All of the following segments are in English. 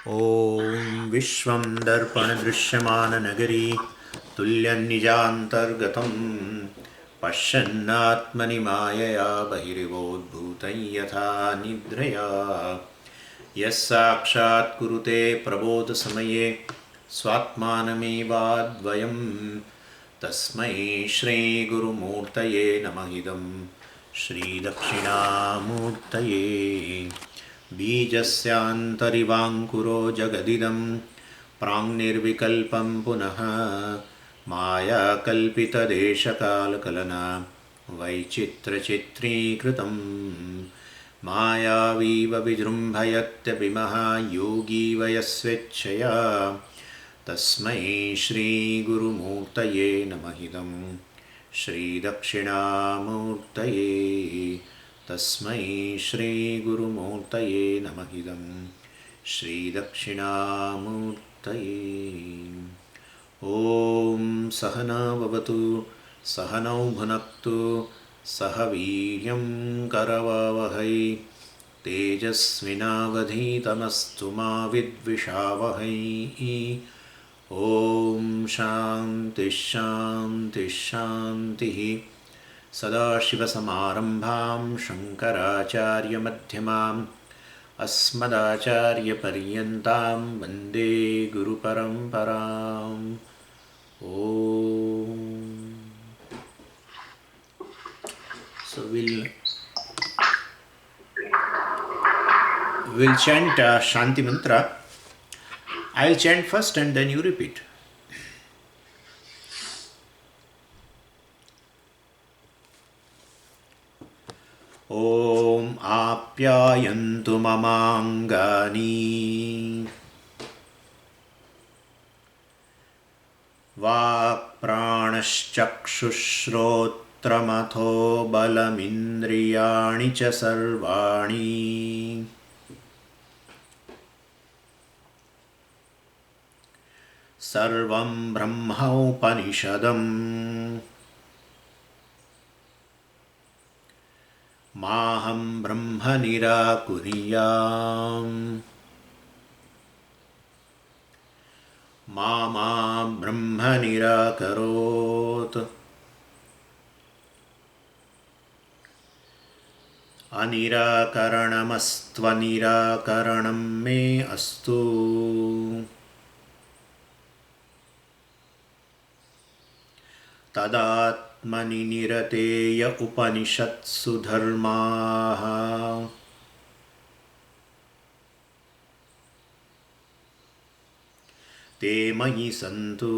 ॐ विश्वं दर्पणदृश्यमाननगरी तुल्यन्निजान्तर्गतं पश्यन्नात्मनि मायया बहिरिवोद्भूतं यथा निद्रया यः साक्षात् कुरुते प्रबोधसमये स्वात्मानमेवाद्वयं तस्मै श्रीगुरुमूर्तये नमः इदं श्रीदक्षिणामूर्तये बीजस्यान्तरिवाङ्कुरो जगदिदं प्राङ्निर्विकल्पं पुनः मायाकल्पितदेशकालकलना वैचित्रचित्रीकृतं मायावीव विजृम्भयत्यपि महायोगी वयस्वेच्छया तस्मै श्रीगुरुमूर्तये नमः इदं श्रीदक्षिणामूर्तये तस्मै श्रीगुरुमूर्तये नमः इदं श्रीदक्षिणामूर्तये ॐ सहना भवतु सहनौ भुनक्तु सह वीर्यं करवावहै तेजस्विनावधीतमस्तु मा विद्विषावहै ॐ शान्तिः शान्तिः शान्तिः सदाशिवसमारम्भां शङ्कराचार्यमध्यमाम् अस्मदाचार्यपर्यन्तां वन्दे गुरुपरम्पराम् ॐ So we'll chant Shanti Mantra. I'll chant first and then you repeat. ॐ आप्यायन्तु ममाङ्गानि वाक्प्राणश्चक्षुश्रोत्रमथो बलमिन्द्रियाणि च सर्वाणि सर्वं ब्रह्मोपनिषदम् माहं ब्रह्म निराकुर्याम् मा ब्रह्म निराकरोत् अनिराकरणमस्त्वनिराकरणं मे अस्तु तदात्मनि निरतेय उपनिषत्सु धर्माः ते मयि सन्तु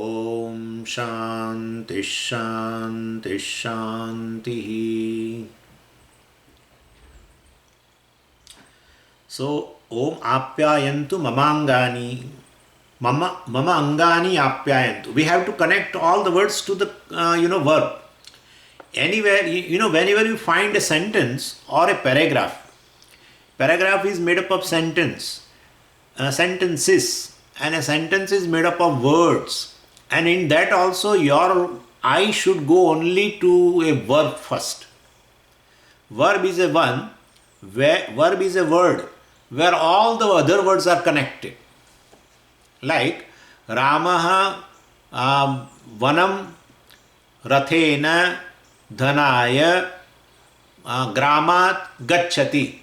ॐ शान्तिः शान्तिः शान्तिः. So, Om Apyayantu Mamangani. Mama Angani Apyayantu. We have to connect all the words to the verb. Anywhere, whenever you find a sentence or a paragraph is made up of sentences, and a sentence is made up of words. And in that also, your eye should go only to a verb first. Verb is a word where all the other words are connected. Like Ramaha Vanam Rathena Dhanaya Gramat Gacchati.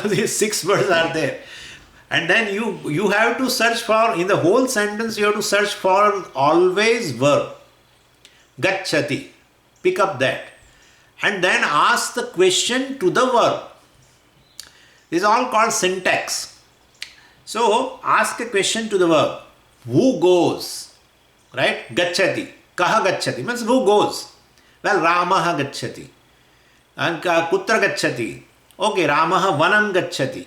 These 6 words are there. And then you have to search for, in the whole sentence, you have to search for always verb. Gacchati. Pick up that. And then ask the question to the verb. This is all called syntax. So, ask a question to the verb. Who goes? Right? Gacchati. Kaha gacchati means who goes? Well, Ramaha gacchati. And kutra gacchati. Okay, Ramaha vanam gacchati.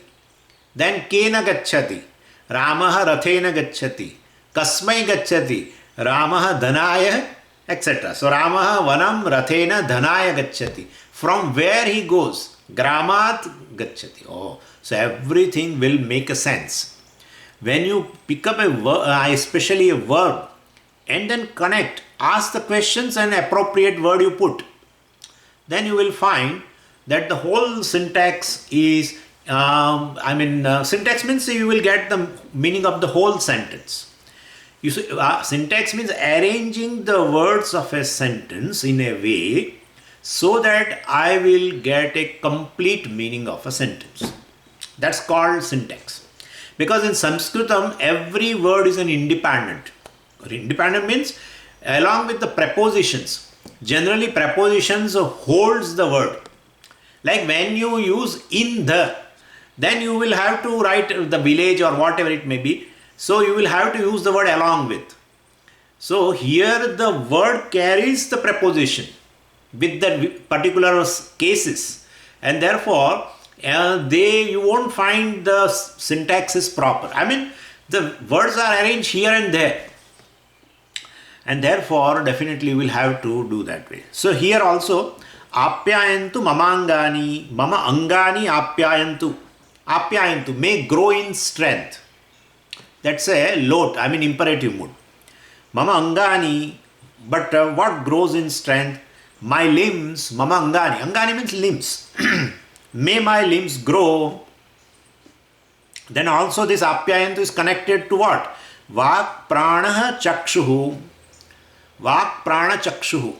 Then kena gacchati. Ramaha rathena gacchati. Kasmai gacchati. Ramaha dhanaya, etc. So, Ramaha vanam rathena dhanaya gacchati. From where he goes? Gramat gacchati. Oh, so everything will make a sense. When you pick up a verb, especially a verb, and then connect ask the questions and appropriate word you put. Then you will find that the whole syntax is, syntax means you will get the meaning of the whole sentence. You see, syntax means arranging the words of a sentence in a way so that I will get a complete meaning of a sentence. That's called syntax. Because in Sanskritam, every word is an independent. Independent means along with the prepositions. Generally, prepositions holds the word. Like when you use in the, then you will have to write the village or whatever it may be. So you will have to use the word along with. So here the word carries the preposition with the particular cases, and therefore you won't find the syntax is proper. The words are arranged here and there, and therefore definitely you will have to do that way. So here also, apyayantu mamangani, mama angani apyayantu. Apyayantu, may grow in strength. That's a lot, imperative mood. Mama angani, but what grows in strength? My limbs, mama angani. Angani means limbs. May my limbs grow. Then also this apyayantu is connected to what? Vak pranaha chakshuhu. Vak prana chakshuhu.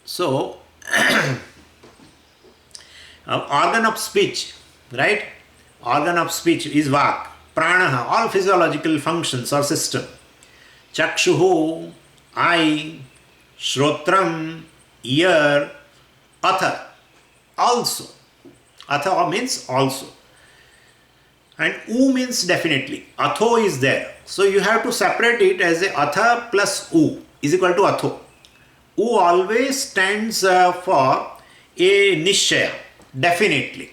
So, organ of speech, right? Organ of speech is vak. Pranaha, all physiological functions or system. Chakshuhu, eye. Shrotram, ear. Atha, also. Atha means also. And u means definitely. Atho is there. So you have to separate it as a atha plus u is equal to atho. U always stands for a nishya, definitely.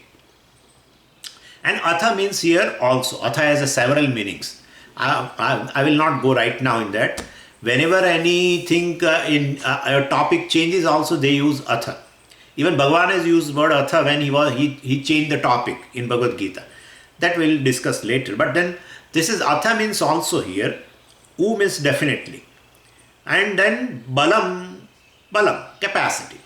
And atha means here also. Atha has several meanings. I will not go right now in that. Whenever anything in a topic changes, also they use atha. Even Bhagavan has used word atha when he changed the topic in Bhagavad Gita. That we'll discuss later. But then this is atha means also here. U means definitely. And then balam, capacity.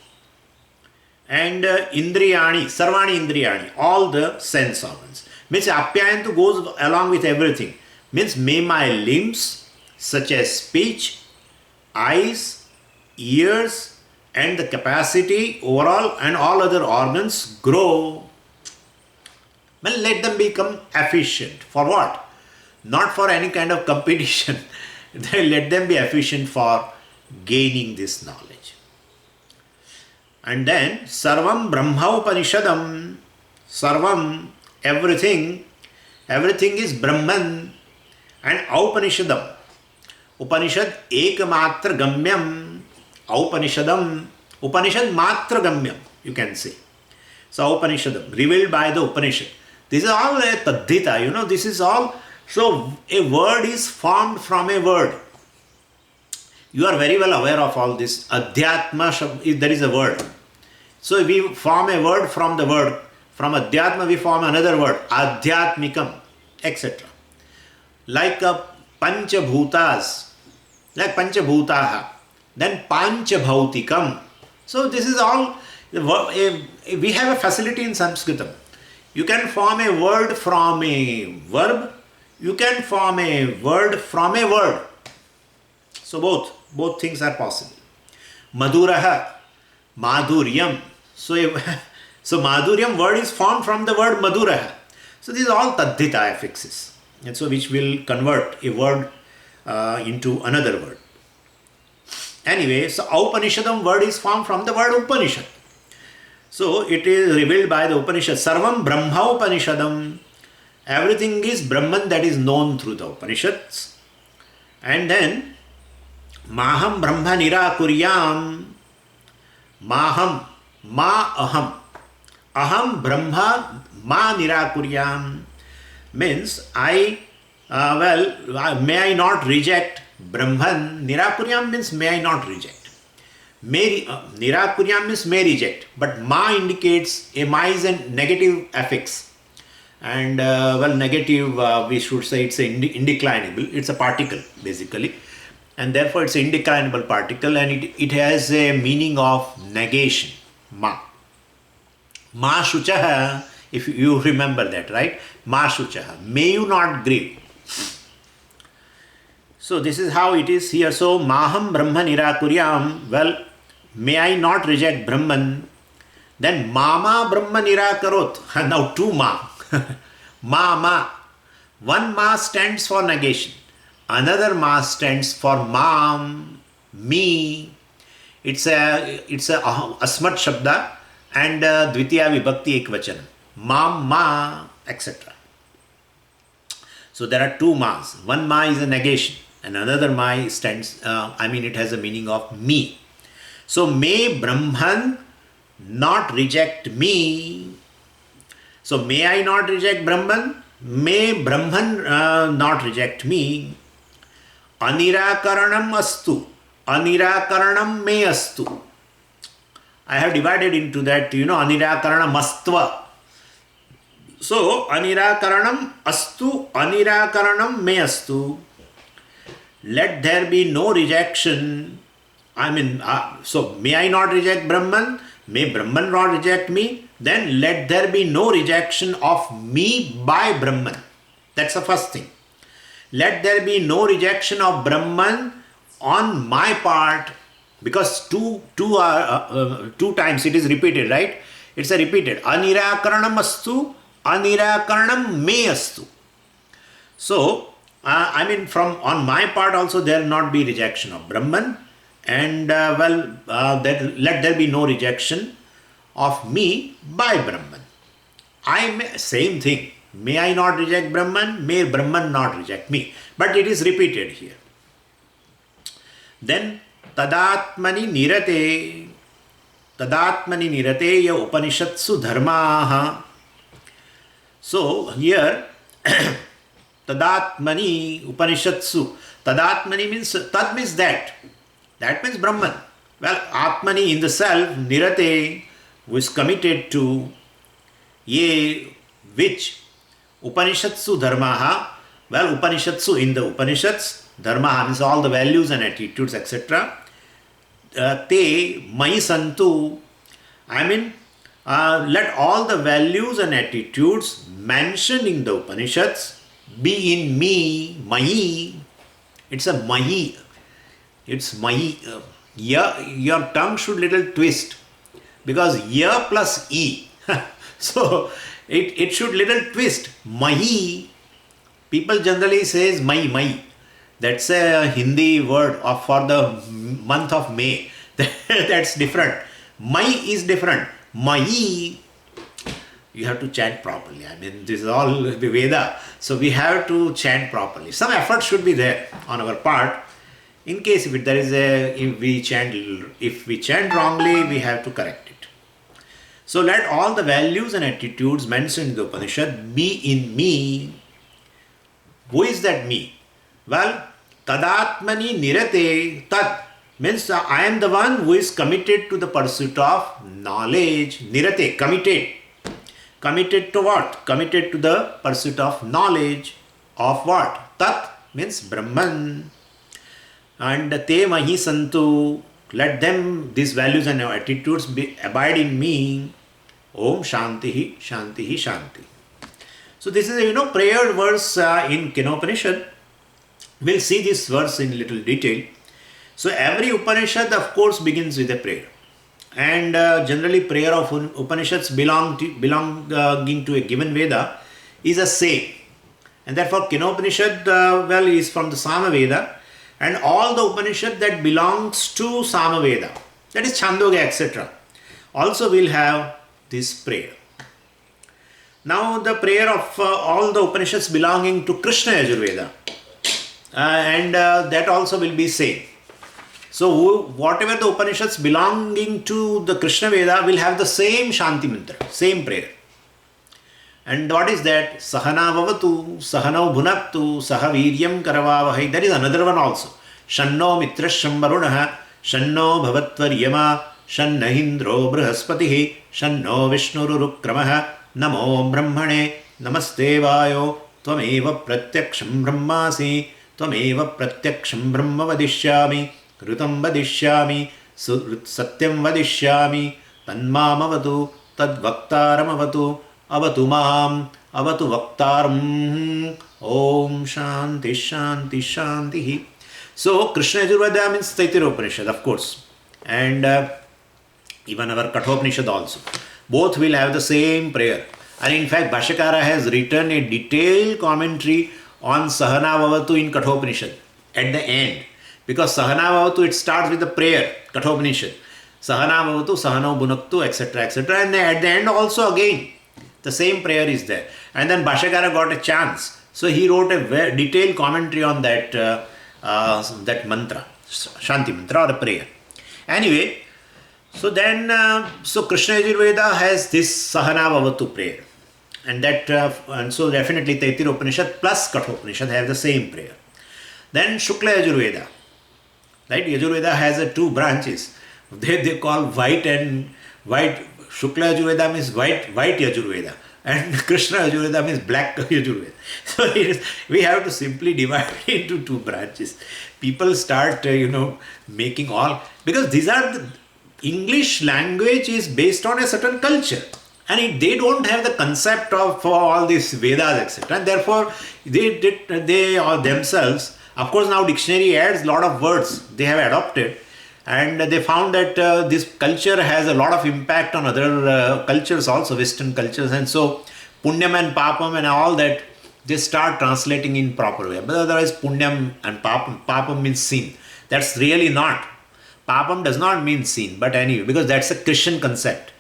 And indriyani, sarvani indriyani, all the sense organs. Means apyayantu goes along with everything. Means may my limbs, such as speech, eyes, ears, and the capacity overall and all other organs grow. Well, let them become efficient. For what? Not for any kind of competition. Let them be efficient for gaining this knowledge. And then, Sarvam Brahma Upanishadam. Sarvam, everything is Brahman. And Aupanishadam. Upanishad Ekamatra Gamyam. Aupanishadam. Upanishad Matra Gamyam, you can say. So Upanishadam, revealed by the Upanishad. This is all a taddhita, this is all. So a word is formed from a word. You are very well aware of all this. Adhyatma, if there is a word. So we form a word from the word. From Adhyatma we form another word. Adhyatmikam, etc. Like Panchabhutas, like Panchabhutaha. Then Panchabhautikam. So this is all, we have a facility in Sanskritam. You can form a word from a verb. You can form a word from a word. So both things are possible. Maduraha, Madhuryam. So Madhuryam word is formed from the word Maduraha. So these are all taddhita affixes. And so which will convert a word into another word. Anyway, so Upanishadam word is formed from the word Upanishad. So it is revealed by the Upanishad. Sarvam Brahma Upanishadam. Everything is Brahman that is known through the Upanishads. And then Maham Brahma Nirakuryam. Maham, Ma Aham. Aham Brahma Ma Nirakuryam. Means may I not reject Brahman. Nirakuryam means may I not reject. Nirakuryam means may reject. But Ma indicates Ma is a negative affix. And negative, we should say it's indeclinable. It's a particle basically. and therefore it's an indeclinable particle, and it has a meaning of negation. Ma. Ma shuchaha, if you remember that, right? Ma shuchaha. May you not grieve. So this is how it is here. So maham brahma nirakuryam. Well, may I not reject Brahman. Then mama brahma nirakarot. Now two ma. Ma. One ma stands for negation. Another ma stands for mam, me. It's a asmat shabda and dvitiya vibhakti ekvachan. Mam, ma, etc. So there are two mas. One ma is a negation, and another ma stands, it has a meaning of me. So may Brahman not reject me. So may I not reject Brahman? May Brahman not reject me. Anirakaranam astu. Anirakaranam me astu. I have divided into that, anirakaranam astva. So, anirakaranam astu, anirakaranam me astu. Let there be no rejection. So may I not reject Brahman? May Brahman not reject me? Then let there be no rejection of me by Brahman. That's the first thing. Let there be no rejection of Brahman on my part, because two times it is repeated, right? It's a repeated. Anirakaranam astu, anirakaranam me astu. So, on my part also there will not be rejection of Brahman, and let there be no rejection of me by Brahman. Same thing. May I not reject Brahman, may Brahman not reject me. But it is repeated here. Then, tadatmani nirate ya upanishatsu dharmaha. So, here, tadatmani upanishatsu. Tadatmani means, tad means that. That means Brahman. Well, atmani in the self, nirate, who is committed to, ye, which, Upanishatsu dharmaha. Well, Upanishatsu, in the Upanishads, dharmaha means all the values and attitudes, etc. Te mai santu. Let all the values and attitudes mentioned in the Upanishads be in me, mai. It's a mai. It's mai. Your tongue should little twist, because ya plus e. So, it should little twist. Mahi. People generally says mai. That's a Hindi word for the month of May. That's different. Mai is different. Mahi. You have to chant properly. This is all Veda. So we have to chant properly. Some effort should be there on our part. In case if we chant wrongly, we have to correct it. So let all the values and attitudes mentioned in the Upanishad be in me. Who is that me? Well, tadatmani nirate. Tad means I am the one who is committed to the pursuit of knowledge. Nirate, committed. Committed to what? Committed to the pursuit of knowledge. Of what? Tat means Brahman. And te mahi santu. Let them, these values and attitudes abide in me. Om Shantihi, Shantihi, Shanti. So this is a prayer verse in Kenopanisad. We'll see this verse in little detail. So every Upanishad of course begins with a prayer. And generally prayer of Upanishads belonging to a given Veda is a saying. And therefore Kenopanisad is from the Sama Veda. And all the Upanishad that belongs to Samaveda, that is Chandogya, etc., also will have this prayer. Now the prayer of all the Upanishads belonging to Krishna Yajurveda, and that also will be same. So whatever the Upanishads belonging to the Krishna Veda will have the same Shanti mantra, same prayer. And what is that? Sahana vavatu, sahano bhunaktu, sahaviryam karavavahai. That is another one also. Shanno mitrasham varunaha, shanno bhavatvaryama, shannahindro brihaspatihi, shanno vishnururukkramaha, namo brahmane, namaste vayo, tvameva pratyaksham brahmasi, त्वमेव प्रत्यक्षं ब्रह्म वदिष्यामि ऋतं वदिष्यामि सत्यं वदिष्यामि तन्मामवतु तद्वक्तारमवतु अवतु माम् अवतु वक्तारम्. Om Shanti Shanti Shanti. So Krishna Yajurveda means Taittiriya Upanishad, of course, and even our Kathopanishad also. Both will have the same prayer. And in fact, Bhashyakara has written a detailed commentary on Sahana Vavatu in Kathopanishad at the end. Because Sahana Vavatu, it starts with the prayer, Kathopanishad. Sahana Vavatu, Sahano Bhunaktu, etc., etc. And at the end also again, the same prayer is there. And then Bhashyakara got a chance. So he wrote a very detailed commentary on that mantra, Shanti mantra or a prayer. Anyway, so then, so Krishna Yajurveda has this Sahana Vavatu prayer. And that, and so definitely Taittiriya Upanishad plus Kathopanishad have the same prayer. Then Shukla Yajurveda, right? Yajurveda has two branches. They call white and white. Shukla Yajurveda means white Yajurveda. And Krishna Yajurveda means black Yajurveda. So we have to simply divide it into two branches. People start, making all, because these are the English language is based on a certain culture. And they don't have the concept of all these Vedas, etc. And therefore, they all themselves, of course now dictionary adds a lot of words they have adopted. And they found that this culture has a lot of impact on other cultures also, Western cultures. And so, Punyam and Papam and all that, they start translating in proper way. But otherwise, Punyam and Papam means sin. That's really not. Papam does not mean sin. But anyway, because that's a Christian concept.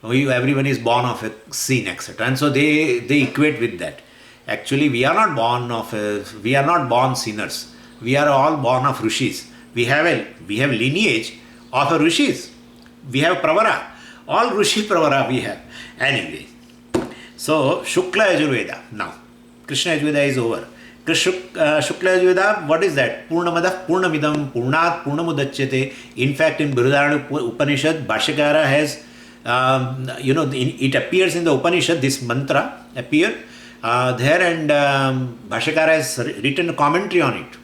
Everyone is born of a sin, etc. And so they equate with that. Actually, we are not born sinners. We are all born of rishis. We have lineage of a rishis. We have pravara. All rishi pravara we have. Anyway, so Shukla Yajurveda. Now, Krishna Yajurveda is over. Shukla Yajurveda, what is that? Purnamadah Purnamidam Purnat Purnamudachyate. In fact, in Brihadaranyaka Upanishad, Bhashyakara has, it appears in the Upanishad, this mantra appear there, and Bhashyakara has written a commentary on it.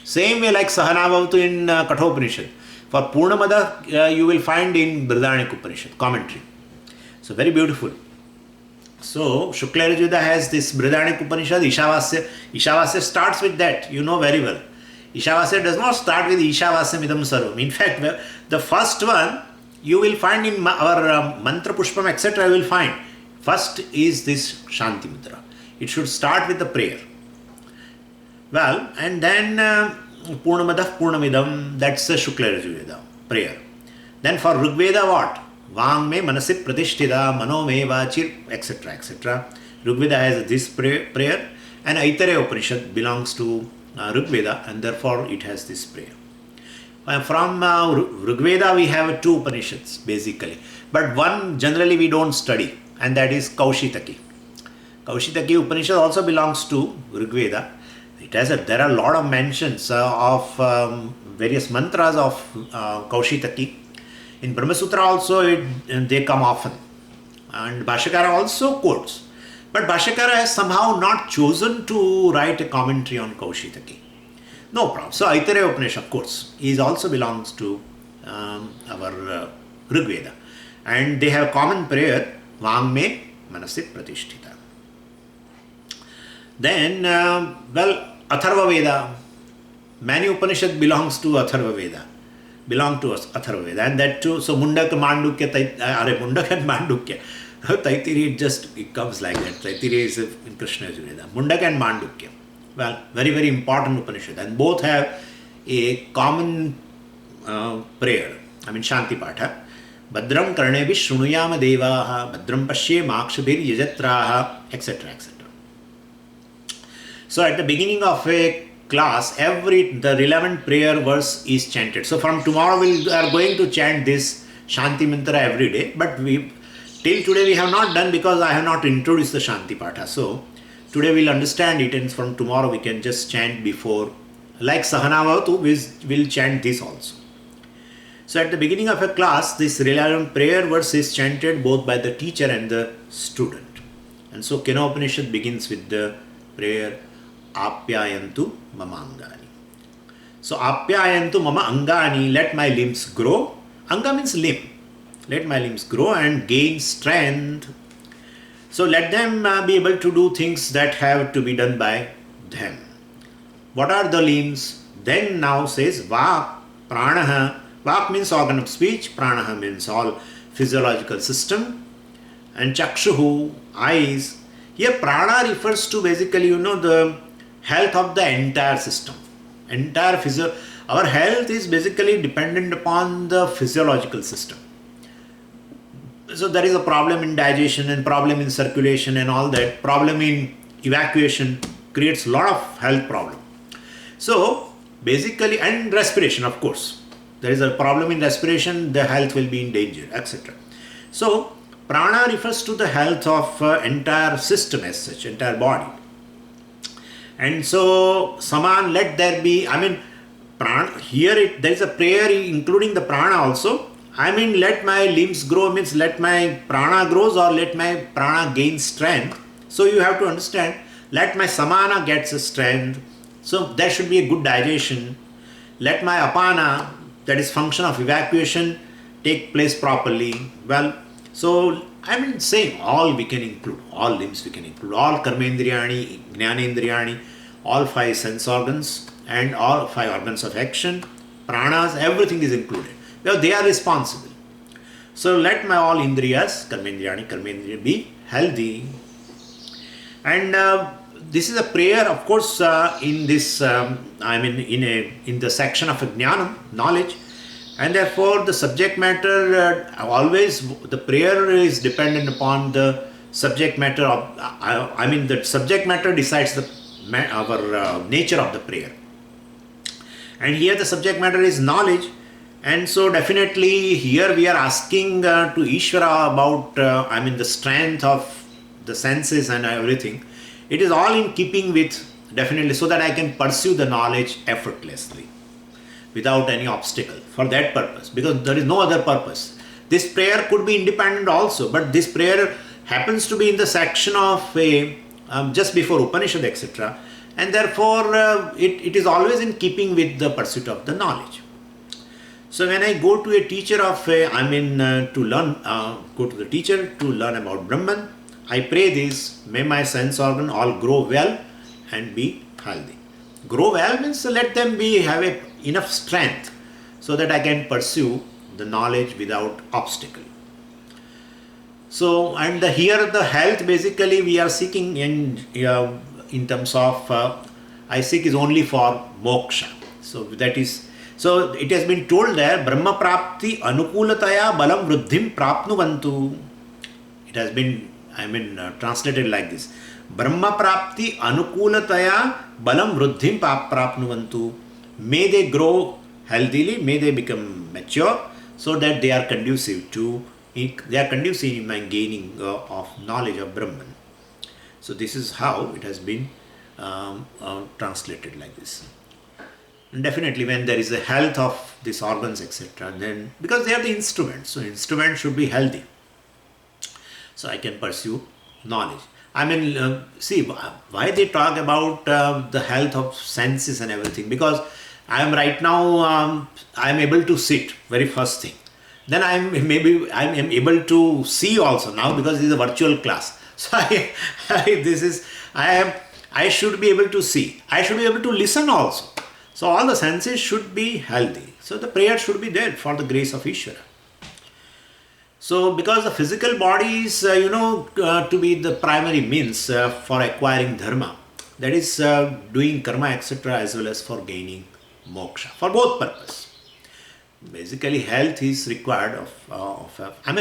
Same way like Sahana Vavatu in Kathopanishad. For Purnamada, you will find in Brihadaranyaka Upanishad commentary. So very beautiful. So Shukla Yajurveda has this Brihadaranyaka Upanishad, Ishavasya. Ishavasya starts with that, you know very well. Ishavasya does not start with Ishavasya Idam Sarvam. In fact, the first one you will find in our Mantra Pushpam, etc. you will find. First is this Shanti Mantra. It should start with the prayer. Well, and then Purnamadah Purnamidam, that's the Shukla Yajurveda prayer. Then for Rigveda what? Vang me manasi pratishtita, mano me vachir, etc. etc. Rigveda has this prayer, and Aitareya Upanishad belongs to Rigveda, and therefore it has this prayer. From Rigveda we have two Upanishads basically, but one generally we don't study, and that is Kaushitaki. Kaushitaki Upanishad also belongs to Rigveda. There are a lot of mentions of various mantras of Kaushitaki. In Brahma Sutra also they come often. And Bhashyakara also quotes. But Bhashyakara has somehow not chosen to write a commentary on Kaushitaki. No problem. So Aitareya Upanishad, of course, also belongs to our Rigveda. And they have common prayer, Vang me manasi pratishtita. Then, Atharva Veda. Many Upanishad belongs to Atharva Veda. And that too, so Mundak Mandukya, Mundak and Mandukya. Taittiriya, it comes like that. Taittiriya is in Krishna Yajurveda. Mundak and Mandukya. Well, very, very important Upanishad. And both have a common prayer. Shanti Patha. Badram Karnebi Shrunuyama Devaha, Badram Pashye Makshabhir Yajatraha, etc. etc. So at the beginning of a class, the relevant prayer verse is chanted. So from tomorrow we are going to chant this Shanti Mantra every day. But till today we have not done because I have not introduced the Shanti Patha. So today we'll understand it, and from tomorrow we can just chant before. Like Sahana Vavatu, we'll chant this also. So at the beginning of a class, this relevant prayer verse is chanted both by the teacher and the student. And so Kenopanisad begins with the prayer, apyayantu mama angani. So apyayantu mama angani, let my limbs grow. Anga means limb. Let my limbs grow and gain strength. So let them be able to do things that have to be done by them. What are the limbs? Then now says Vak, Pranaha. Vak means organ of speech, Pranaha means all physiological system, and Chakshuhu, eyes. Here Prana refers to basically, the health of the entire system. Our health is basically dependent upon the physiological system. So there is a problem in digestion and problem in circulation and all that. Problem in evacuation creates a lot of health problem. So basically, and respiration, of course. There is a problem in respiration, the health will be in danger, etc. So prana refers to the health of entire system as such, entire body. And so saman, let there be, prana, here there is a prayer including the prana also. Let my limbs grow means let my prana grows or let my prana gain strength. So you have to understand, let my samana gets strength. So there should be a good digestion. Let my apana, that is function of evacuation, take place properly. Well, so same, all we can include, all limbs we can include, all karmendriyani, jnanendriyani, all 5 sense organs and all 5 organs of action, pranas, everything is included. Well, they are responsible. So let my all indriyas, karmendriya be healthy. And this is a prayer, of course, in this, in the section of jnanam, knowledge. And therefore, the subject matter, always, the prayer is dependent upon the subject matter of, the subject matter decides our nature of the prayer. And here the subject matter is knowledge. And so definitely here we are asking to Ishvara about, the strength of the senses and everything. It is all in keeping with, definitely, so that I can pursue the knowledge effortlessly, without any obstacle, for that purpose, because there is no other purpose. This prayer could be independent also, but this prayer happens to be in the section of just before Upanishad, etc. And therefore, it is always in keeping with the pursuit of the knowledge. So when I go to a teacher of, to learn, go to the teacher to learn about Brahman, I pray this, may my sense organ all grow well and be healthy. Grow well means let them have enough strength so that I can pursue the knowledge without obstacle. So, and here the health basically we are seeking in terms of, I seek is only for moksha. So that is, so it has been told there, Brahma prapti anukulataya balam vruddhim prapnuvantu. It has been, translated like this. Brahma prapti anukulataya balam vruddhim prapnuvantu. May they grow healthily, may they become mature, so that they are conducive in my gaining of knowledge of Brahman. So this is how it has been translated like this. And definitely when there is a health of these organs, etc., then, because they are the instruments, so instruments should be healthy. So I can pursue knowledge. See, why they talk about the health of senses and everything, because I am right now, I am able to sit, very first thing. Then I am able to see also now, because this is a virtual class. So I should be able to see. I should be able to listen also. So all the senses should be healthy. So the prayer should be there for the grace of Ishvara. So because the physical body is, to be the primary means for acquiring dharma, that is doing karma, etc., as well as for gaining moksha, for both purposes. Basically, health is required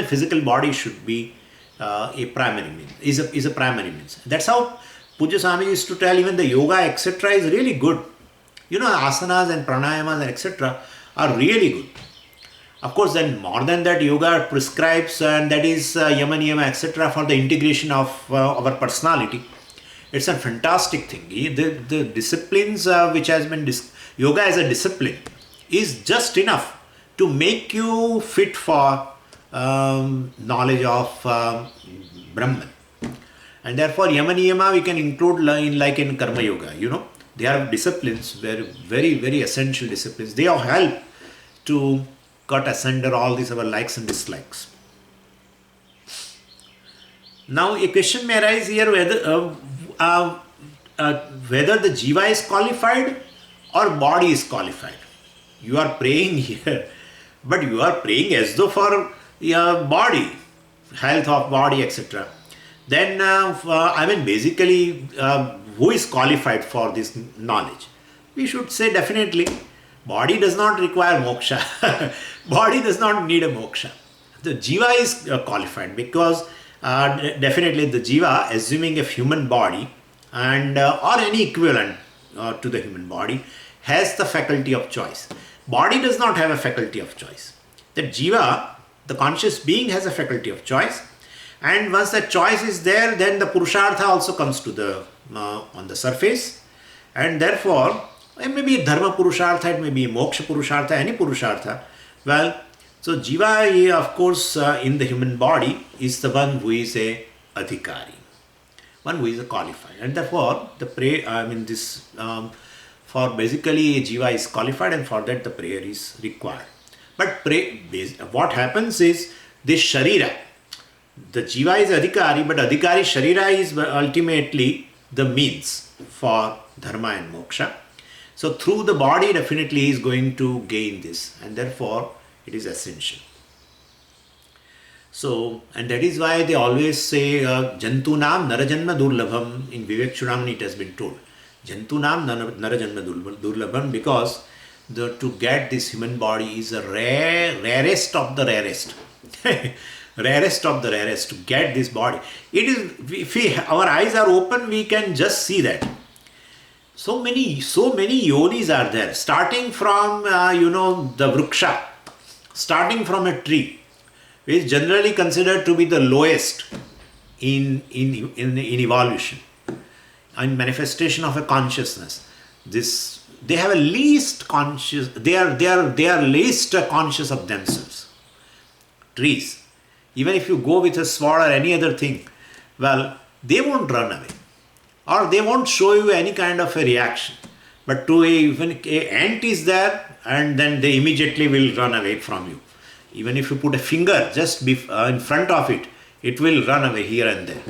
physical body should be a primary means, is a primary means. That's how Pujya Swami used to tell, even the yoga, etc., is really good. Asanas and pranayamas and etc. are really good. Of course, then more than that, yoga prescribes, and that is yama niyama, etc., for the integration of our personality. It's a fantastic thing. The disciplines which has been, yoga as a discipline is just enough to make you fit for knowledge of Brahman. And therefore, Yama Niyama we can include in like in Karma Yoga, They are disciplines, very, very essential disciplines. They all help to cut asunder all these our likes and dislikes. Now, a question may arise here whether the jiva is qualified or body is qualified. You are praying here, but you are praying as though for your body, health of body, etc. Then, basically, who is qualified for this knowledge? We should say definitely, body does not require moksha. Body does not need a moksha. The jiva is qualified because definitely the jiva, assuming a human body and or any equivalent to the human body, has the faculty of choice. Body does not have a faculty of choice. The jiva, the conscious being, has a faculty of choice, and once that choice is there, then the purushartha also comes to the on the surface, and therefore it may be dharma purushartha, it may be moksha purushartha, any purushartha. Well, so jiva, of course, in the human body is the one who is a adhikari, one who is a qualified, and therefore the for basically jiva is qualified, and for that the prayer is required. But what happens is this sharira, the jiva is adhikari, but adhikari sharira is ultimately the means for dharma and moksha. So through the body definitely he is going to gain this, and therefore it is essential. So, and that is why they always say jantunam narajanma durlabham. In Vivek Chudamani it has been told jantunam narajanma durlabham, because to get this human body is a rarest of the rarest. Rarest of the rarest to get this body. It is, our eyes are open, we can just see that. So many yonis are there, starting from the vriksha, starting from a tree, which is generally considered to be the lowest in evolution, in manifestation of a consciousness. They have a least conscious. They are least conscious of themselves. Trees. Even if you go with a sword or any other thing, well, they won't run away, or they won't show you any kind of a reaction. But even an ant is there, and then they immediately will run away from you. Even if you put a finger just in front of it, it will run away here and there.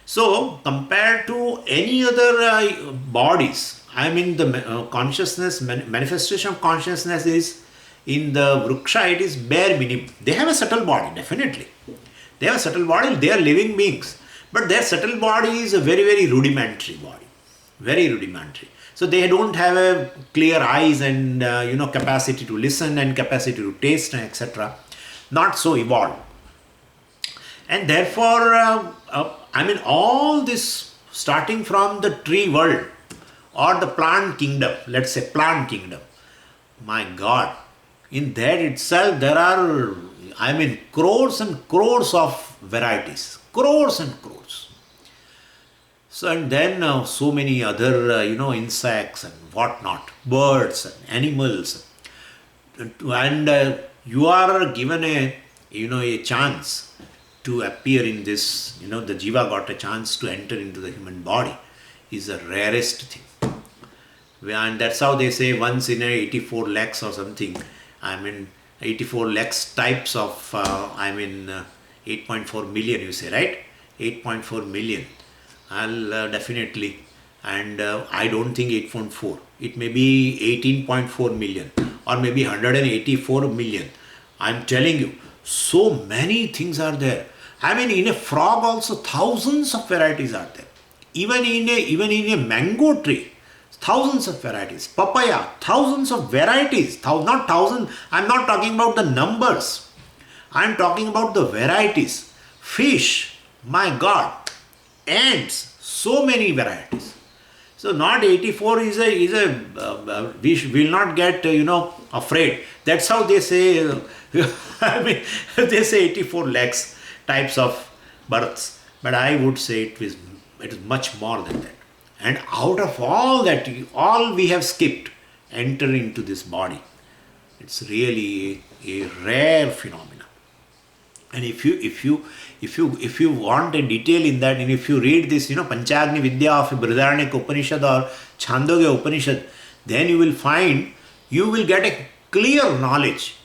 So compared to any other bodies, the consciousness, manifestation of consciousness is in the vriksha, it is bare minimum. They have a subtle body, definitely. They have a subtle body, they are living beings. But their subtle body is a very, very rudimentary body. Very rudimentary. So they don't have a clear eyes and capacity to listen and capacity to taste and etc. Not so evolved. And therefore, all this starting from the tree world or the plant kingdom, let's say plant kingdom, my God, in that itself there are, crores and crores of varieties, crores and crores. So, and then so many other, insects and whatnot, birds and animals. And you are given a chance to appear in this, the jiva got a chance to enter into the human body, is the rarest thing. And that's how they say once in 84 lakhs or something, 84 lakhs types of, 8.4 million you say, right? 8.4 million. I'll definitely, and I don't think 8.4. It may be 18.4 million or maybe 184 million. I'm telling you, so many things are there. In a frog also thousands of varieties are there. Even in a mango tree, thousands of varieties. Papaya, thousands of varieties. Not thousand. I'm not talking about the numbers. I'm talking about the varieties. Fish, my God. Ants, so many varieties. So not 84 is a we will not get afraid. That's how they say. They say 84 lakhs types of births, but I would say it is much more than that. And out of all that, all we have skipped, enter into this body. It's really a rare phenomenon. And if you want a detail in that, and if you read this, Panchagni Vidya of Brihadaranyaka Upanishad or Chandogya Upanishad, then you will get a clear knowledge.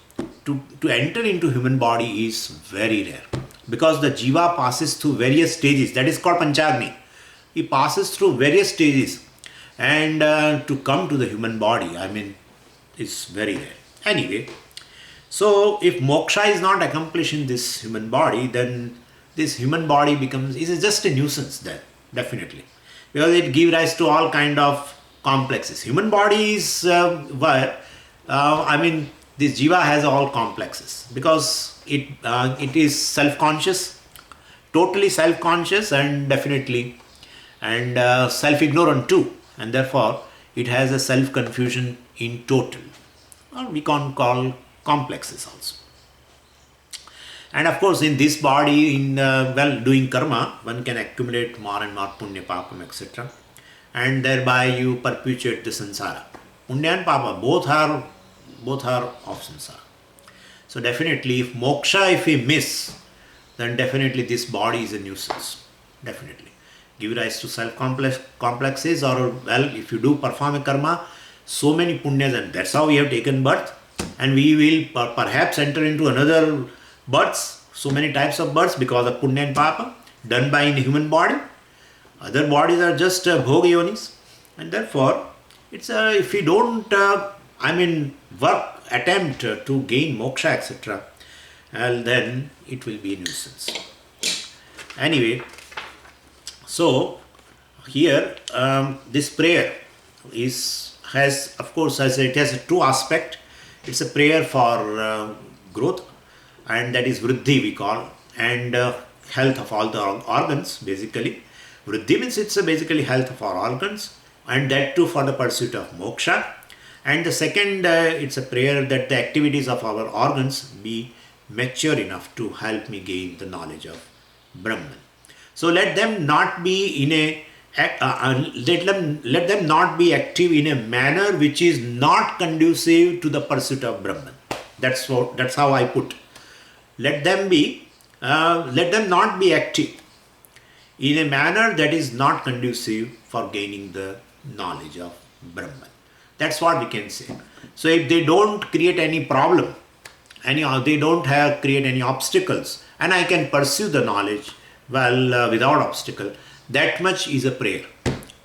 To enter into human body is very rare, because the jiva passes through various stages. That is called Panchagni. He passes through various stages, and to come to the human body, it's very rare. Anyway, so if moksha is not accomplished in this human body, then this human body is just a nuisance then, definitely. Because it gives rise to all kind of complexes. Human body is where, this jiva has all complexes, because it is self-conscious, totally self-conscious, and definitely, and self-ignorant too. And therefore, it has a self-confusion in total. Or we can call complexes also. And of course, in this body, doing karma, one can accumulate more and more punya, papam, etc. And thereby you perpetuate the samsara. Punya and papa, both are of samsara. So definitely, if moksha, if we miss, then definitely this body is a nuisance. Definitely. Give rise to self-complexes, or if you do perform a karma, so many punyas, and that's how we have taken birth. And we will perhaps enter into another births, so many types of births, because of punya and papa done by in the human body. Other bodies are just bhoga yonis, and therefore it's if we don't attempt to gain moksha, etc., then it will be a nuisance. Anyway, so here this prayer has a true aspect. It's a prayer for growth, and that is vriddhi we call, and health of all the organs basically. Vriddhi means it's basically health of our organs, and that too for the pursuit of moksha. And the second, it's a prayer that the activities of our organs be mature enough to help me gain the knowledge of Brahman. So let them not be let them not be active in a manner which is not conducive to the pursuit of Brahman. That's how I put. Let them not be active in a manner that is not conducive for gaining the knowledge of Brahman. That's what we can say. So if they don't create any problem, they don't create any obstacles, and I can pursue the knowledge without obstacle, that much is a prayer.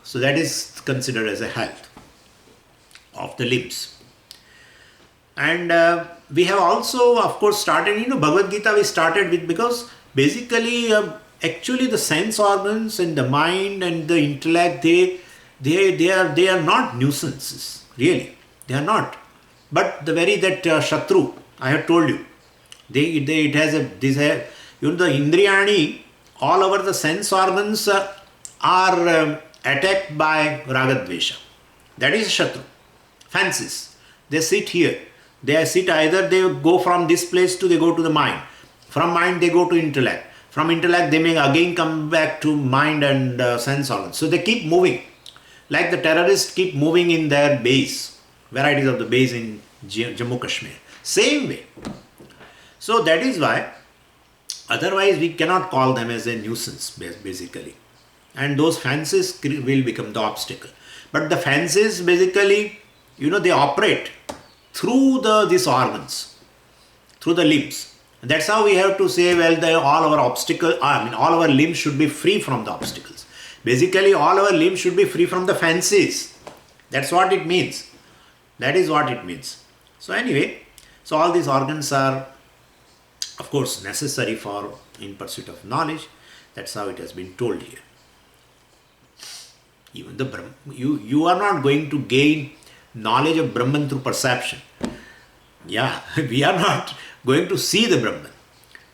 So that is considered as a health of the limbs. And we have also, of course, started, Bhagavad Gita we started with, because basically, actually the sense organs and the mind and the intellect, they are not nuisances, really. They are not. But the very that Shatru, I have told you, the Indriyani, all over the sense organs are attacked by Ragadvesha. That is Shatru. Fancies. They sit here. Either they go from this place they go to the mind. From mind they go to intellect. From intellect they may again come back to mind and sense organs. So they keep moving. Like the terrorists keep moving in their base. Varieties of the base in Jammu Kashmir. Same way. So that is why, otherwise we cannot call them as a nuisance basically. And those fancies will become the obstacle. But the fancies basically, they operate through these organs, through the limbs. And that's how we have to say, all our limbs should be free from the obstacles. Basically, all our limbs should be free from the fancies. That's what it means. That is what it means. So anyway, so all these organs are, of course, necessary in pursuit of knowledge. That's how it has been told here. Even the Brahman, you are not going to gain knowledge of Brahman through perception. Yeah, we are not going to see the Brahman.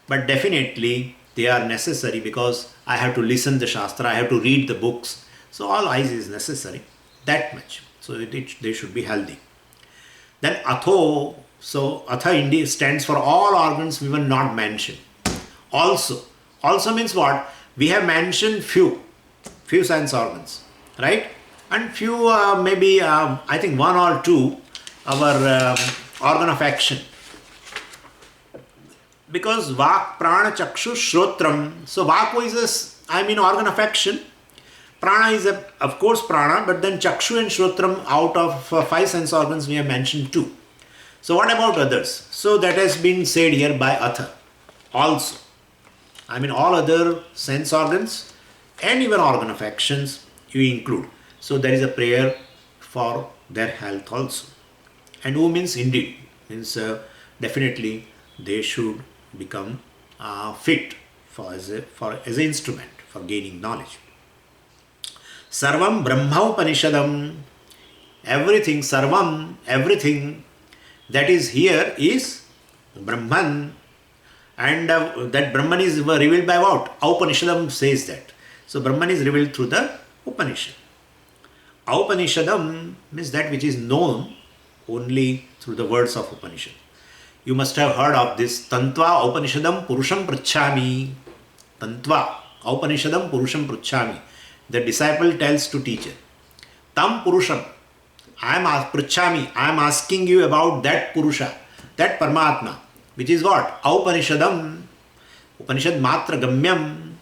But definitely they are necessary, because I have to listen the Shastra, I have to read the books. So all eyes is necessary, that much. So they should be healthy. Then Atho, so Atha indeed stands for all organs we will not mention. Also means what? We have mentioned few sense organs, right? And few, maybe, I think one or two, our organ of action. Because Vak, Prana, Chakshu, Shrotram. So Vak is organ of action. Prana is of course Prana, but then Chakshu and Shrotram, out of 5 sense organs we have mentioned 2. So what about others? So that has been said here by Atha also. All other sense organs and even organ of actions you include. So there is a prayer for their health also. And who means indeed, means definitely they should become fit as an instrument for gaining knowledge. Sarvam Brahma Upanishadam. Everything, Sarvam, everything that is here is Brahman. And that Brahman is revealed by what? Upanishadam says that. So Brahman is revealed through the Upanishad. Upanishadam means that which is known only through the words of Upanishad. You must have heard of this. Tantva Upanishadam Purusham Prachami. Tantva Upanishadam Purusham Prachami. The disciple tells to teacher, Tam Purusham, I am asking you about that Purusha, that Paramatma, which is what? Upanishadam, Upanishad Matra Gamyam,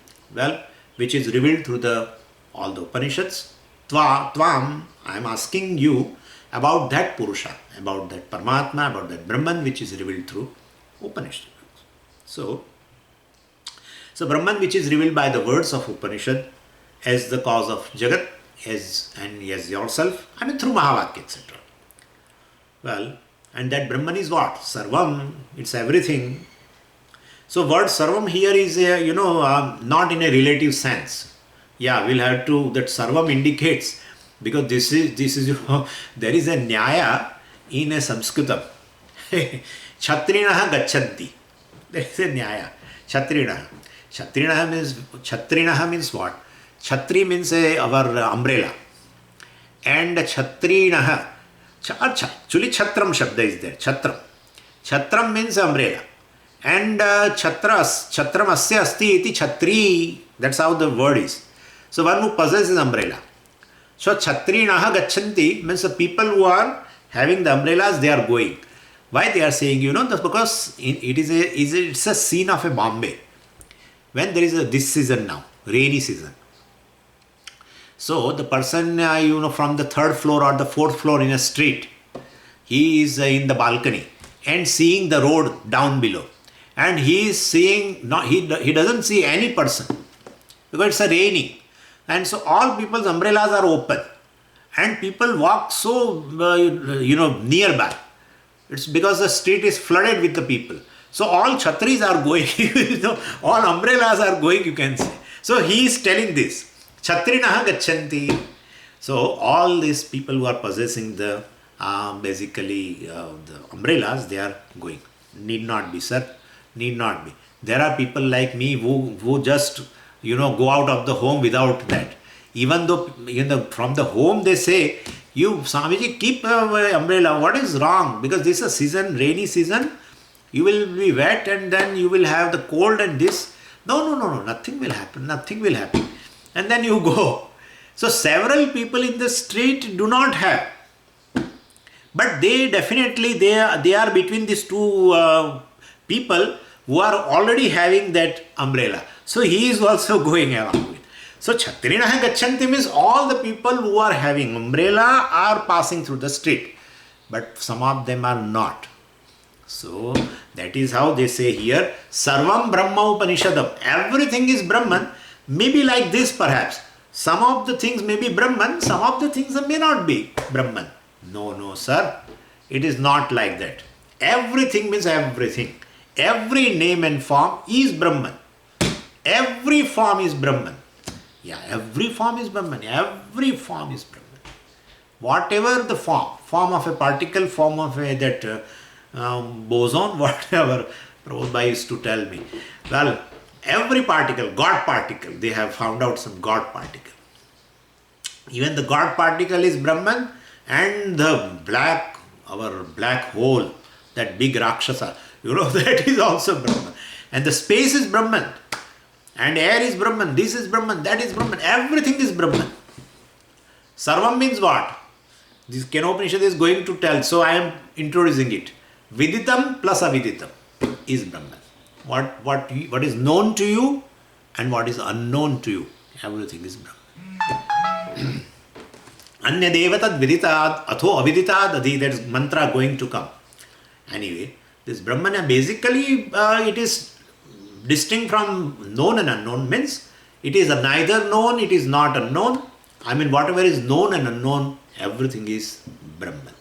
which is revealed through all the Upanishads. Tvam, I am asking you about that Purusha, about that Paramatma, about that Brahman, which is revealed through Upanishad. So Brahman, which is revealed by the words of Upanishad, as the cause of Jagat, as yourself, through Mahavakya, etc. And that Brahman is what? Sarvam, it's everything. So word Sarvam here is, not in a relative sense. Yeah, we'll have to, that Sarvam indicates, because this is there is a Nyaya in a Sanskritam. Chatrinaha Gachanti. There is a Nyaya. Chatrinaha. Chatrinaha means what? Chhatri means our umbrella. And Chatrinaha. Actually Chatram Shabda is there. Chatram means umbrella. And Chatram asya asti iti Chatri. That's how the word is. So one who possesses umbrella. So Chatrinaha Gachanti means the people who are having the umbrellas, they are going. Why they are saying, that's because it's a scene of a Bombay. When there is this season now, rainy season. So the person, from the 3rd floor or the 4th floor in a street, he is in the balcony and seeing the road down below. And he is seeing, he doesn't see any person because it's a raining. And so all people's umbrellas are open. And people walk so, nearby. It's because the street is flooded with the people. So all chhatris are going, all umbrellas are going, you can say. So he is telling this. Chatrinaha Gachanti. So all these people who are possessing the the umbrellas, they are going. Need not be, sir. Need not be. There are people like me who just go out of the home without that. Even though from the home they say, you Swamiji keep umbrella. What is wrong? Because this is a season, rainy season. You will be wet and then you will have the cold and this. No. Nothing will happen. And then you go. So several people in the street do not have. But they definitely, they are between these two people who are already having that umbrella. So he is also going along with. So Chatrinaha Gachanti means all the people who are having umbrella are passing through the street. But some of them are not. So that is how they say here, Sarvam Brahma Upanishadam. Everything is Brahman. Maybe like this perhaps. Some of the things may be Brahman, some of the things may not be Brahman. No, sir. It is not like that. Everything means everything. Every name and form is Brahman. Every form is Brahman. Yeah, every form is Brahman. Every form is Brahman. Whatever the form of a particle, form of a boson, whatever Prabhupada used to tell me. Well, every particle, God particle, they have found out some God particle. Even the God particle is Brahman, and the our black hole, that big Rakshasa, that is also Brahman. And the space is Brahman. And air is Brahman, this is Brahman, that is Brahman, everything is Brahman. Sarvam means what? This Kenopanisad is going to tell, so I am introducing it. Viditam plus aviditam is Brahman. what is known to you and what is unknown to you. Everything is Brahman. Anya devatad viditad atho aviditad adi. That is mantra going to come. Anyway, this Brahman basically it is distinct from known and unknown. Means it is neither known, it is not unknown. I mean, whatever is known and unknown, everything is Brahman.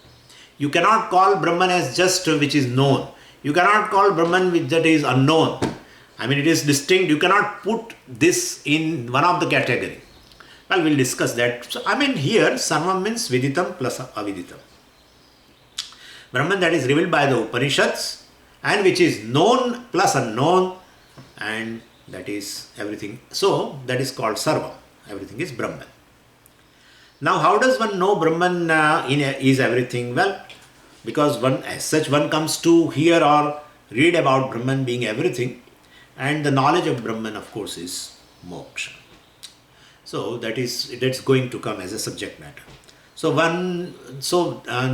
You cannot call Brahman as just which is known. You cannot call Brahman which that is unknown. I mean, it is distinct. You cannot put this in one of the category. Well, we'll discuss that. So, I mean, here, Sarvam means Viditam plus Aviditam. Brahman that is revealed by the Upanishads and which is known plus unknown, and that is everything. So, that is called Sarvam. Everything is Brahman. Now, how does one know Brahman is everything? Well, because as such one comes to hear or read about Brahman being everything, and the knowledge of Brahman, of course, is moksha. So that's going to come as a subject matter.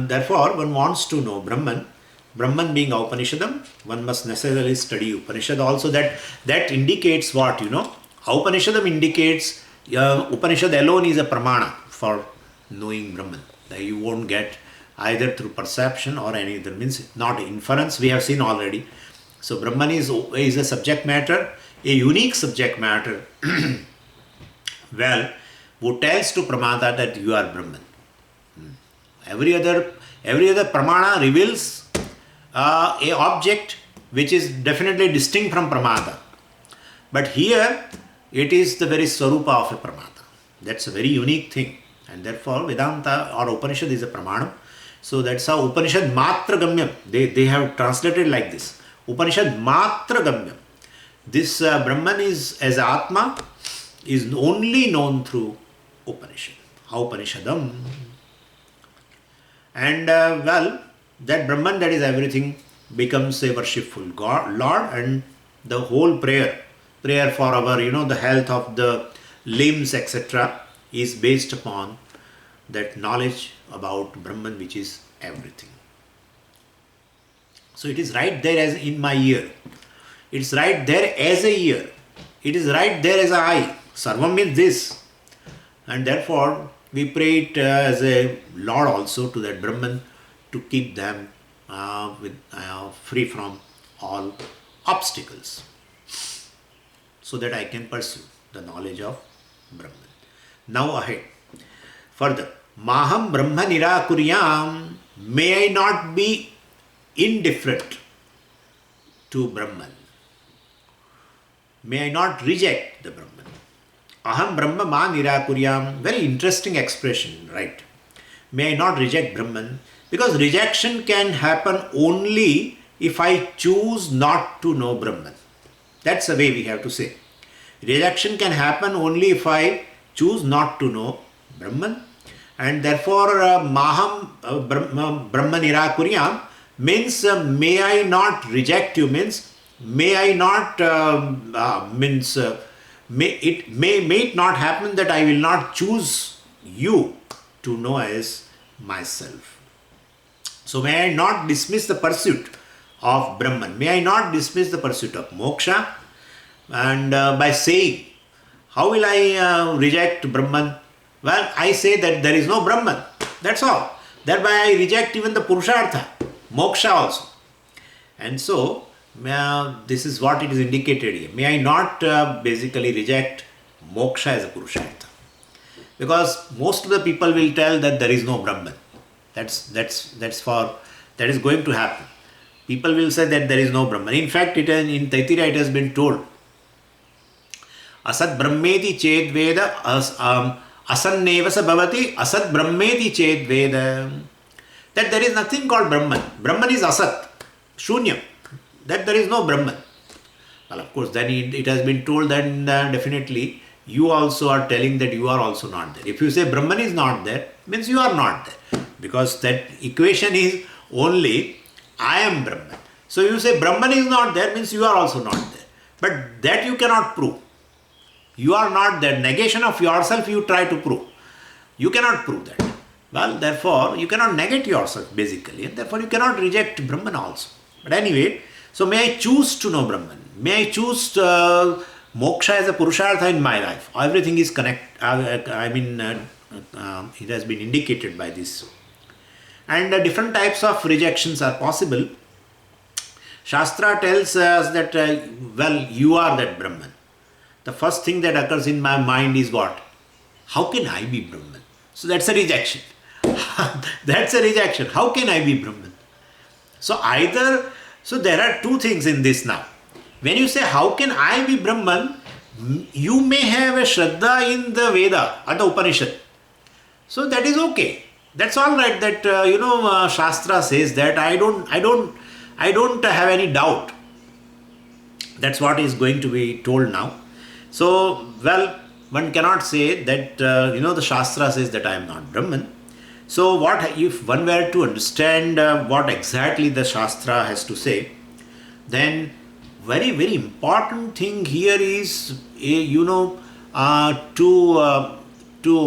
Therefore one wants to know Brahman being Upanishadam, one must necessarily study Upanishad also. That indicates what, Upanishadam indicates, Upanishad alone is a pramana for knowing Brahman. That you won't get either through perception or any other means, not inference, we have seen already. So Brahman is a subject matter, a unique subject matter, well, who tells to Pramata that you are Brahman. Every other Pramana reveals a object which is definitely distinct from Pramata. But here, it is the very Swarupa of a Pramata. That's a very unique thing. And therefore, Vedanta or Upanishad is a Pramanam. So that's how Upanishad Matra Gamyam, they have translated like this. Upanishad Matra Gamyam. This Brahman is as Atma is only known through Upanishad. Upanishadam. And that Brahman that is everything becomes a worshipful God, Lord, and the whole prayer for our, the health of the limbs, etc. is based upon that knowledge about Brahman which is everything. So it is right there as in my ear. It's right there as a ear. It is right there as an eye. Sarvam means this. And therefore, we pray it as a Lord also to that Brahman to keep them free from all obstacles, so that I can pursue the knowledge of Brahman. Now ahead. Further. Maham Brahma Nirakuryam. May I not be indifferent to Brahman. May I not reject the Brahman. Aham Brahma ma nirakuryam. Very interesting expression, right? May I not reject Brahman, because rejection can happen only if I choose not to know Brahman. That's the way we have to say. Rejection can happen only if I choose not to know Brahman. And therefore, Maham Brahma nirakuryam means may I not reject you, means may I not may it not happen that I will not choose you to know as myself. So may I not dismiss the pursuit of Brahman. May I not dismiss the pursuit of moksha. And by saying, how will I reject Brahman? Well, I say that there is no Brahman. That's all. Thereby I reject even the Purushartha, moksha also. And so, this is what it is indicated here. May I not basically reject moksha as a Purushartha. Because most of the people will tell that there is no Brahman. That is going to happen. People will say that there is no Brahman. In fact, in Taitira it has been told, Asad Brahmeti Ched Veda Asannevasa Bhavati Asad Brahmeti Ched Veda. That there is nothing called Brahman. Brahman is Asat, Shunyam. That there is no Brahman. Well, of course, then it has been told, then definitely you also are telling that you are also not there. If you say Brahman is not there, means you are not there. Because that equation is only I am Brahman. So you say Brahman is not there, means you are also not there. But that you cannot prove. You are not there. Negation of yourself you try to prove. You cannot prove that. Well, therefore, you cannot negate yourself basically, and therefore you cannot reject Brahman also. But anyway, so may I choose to know Brahman. May I choose moksha as a purushartha in my life. Everything is it has been indicated by this. And different types of rejections are possible. Shastra tells us that, you are that Brahman. The first thing that occurs in my mind is what? How can I be Brahman? So that's a rejection. That's a rejection. How can I be Brahman? So there are two things in this now. When you say, how can I be Brahman? You may have a Shraddha in the Veda or the Upanishad. So that is okay. That's all right that, Shastra says that. I don't have any doubt. That's what is going to be told now. So, one cannot say that, the Shastra says that I am not Brahman. So, if one were to understand what exactly the Shastra has to say, then very, very important thing here is, to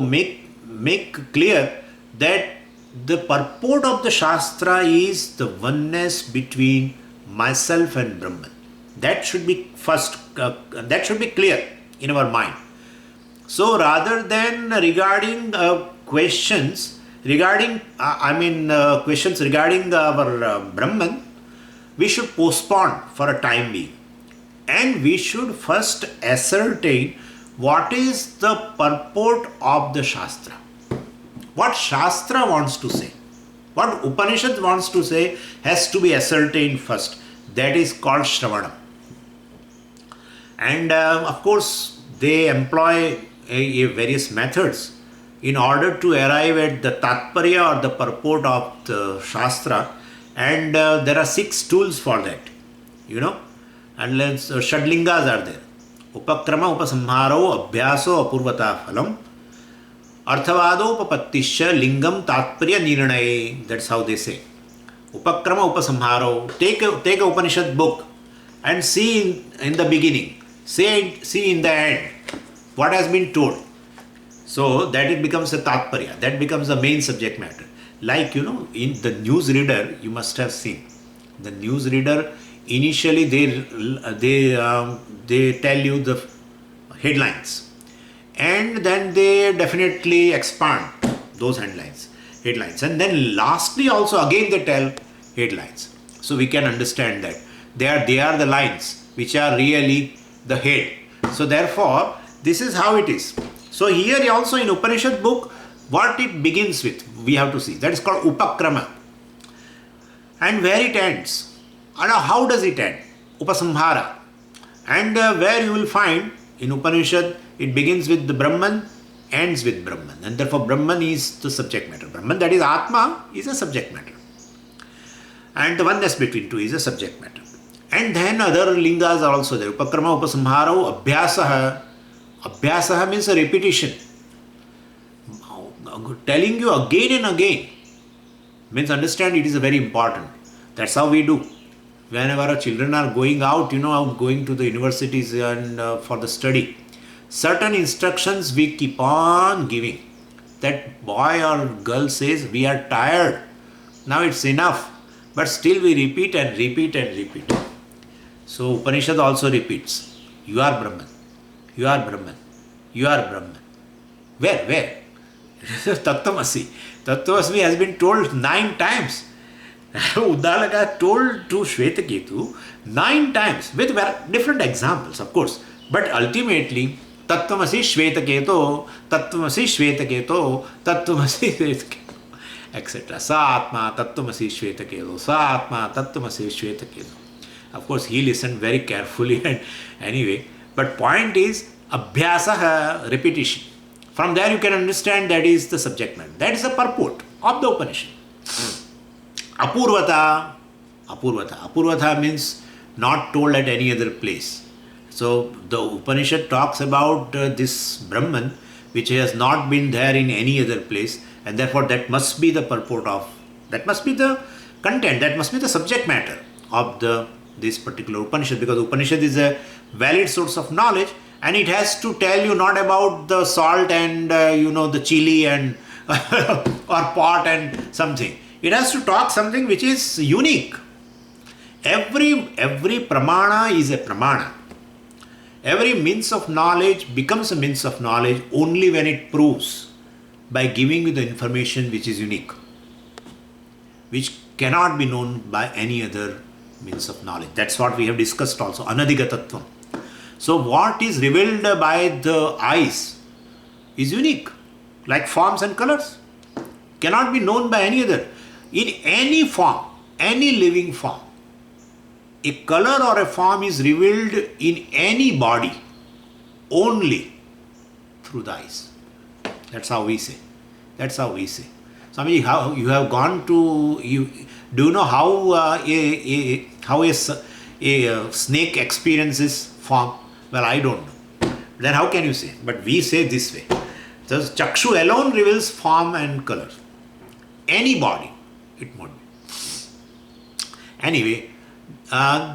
make clear that the purport of the Shastra is the oneness between myself and Brahman. That should be that should be clear in our mind. So rather than regarding questions regarding questions regarding our Brahman, we should postpone for a time being, and we should first ascertain what is the purport of the Shastra. What Shastra wants to say, what Upanishad wants to say, has to be ascertained first. That is called Shravana. And of course, they employ various methods in order to arrive at the Tatparya or the purport of the Shastra. And there are 6 tools for that, and Shadlingas are there. Upakrama, Upasamharo, Abhyaso, Apurvata Phalam, Arthavadopapattisya, Lingam, Tatparya, Nirnay. That's how they say. Upakrama, Upasamharo. Take a Upanishad book and see in the beginning. See in the end what has been told. So that it becomes a Tatparya. That becomes the main subject matter. Like, in the newsreader, you must have seen. The newsreader, initially they tell you the headlines. And then they definitely expand those headlines. And then lastly also again they tell headlines. So we can understand that. They are the lines which are really the head. So therefore, this is how it is. So here also in Upanishad book, what it begins with, we have to see. That is called Upakrama. And where it ends. And how does it end? Upasamhara. And where you will find in Upanishad, it begins with the Brahman, ends with Brahman. And therefore Brahman is the subject matter. Brahman, that is Atma, is a subject matter. And the oneness between two is a subject matter. And then other lingas are also there. Upakrama, Upasamharo, Abhyasaha. Abhyasaha means a repetition. Telling you again and again means understand it is very important. That's how we do. Whenever our children are going out, going to the universities and for the study, certain instructions we keep on giving. That boy or girl says, we are tired. Now it's enough. But still we repeat and repeat and repeat. So Upanishad also repeats. You are Brahman. You are Brahman. You are Brahman. Where? Tattvamasi. Tattvamasi has been told 9 times. Uddalaka told to Shvetaketu 9 times with different examples, of course. But ultimately, Tattvamasi Shvetaketo, Tattvamasi Shvetaketo, Tattvamasi Shvetaketo, etc. Sa Atma, Tattvamasi Shvetaketo, Sa Atma, Tattvamasi Shvetaketo. Of course, he listened very carefully and anyway. But point is, Abhyasaha, repetition. From there you can understand that is the subject matter. That is the purport of the Upanishad. Apurvata means not told at any other place. So the Upanishad talks about this Brahman which has not been there in any other place, and therefore that must be the purport of, that must be the content, that must be the subject matter of this particular Upanishad, because Upanishad is a valid source of knowledge and it has to tell you not about the salt and the chili and or pot and something. It has to talk something which is unique. every pramana is a pramana. Every means of knowledge becomes a means of knowledge only when it proves by giving you the information which is unique, which cannot be known by any other means of knowledge. That's what we have discussed also, anadhigatatvam. So what is revealed by the eyes is unique, like forms and colors. Cannot be known by any other. In any form, any living form, a color or a form is revealed in any body only through the eyes. That's how we say. That's how we say. Swami, how you have gone to, do you know how a snake experiences form? Well, I don't know. Then how can you say? But we say this way. So Chakshu alone reveals form and color. Any body, it won't be. Anyway,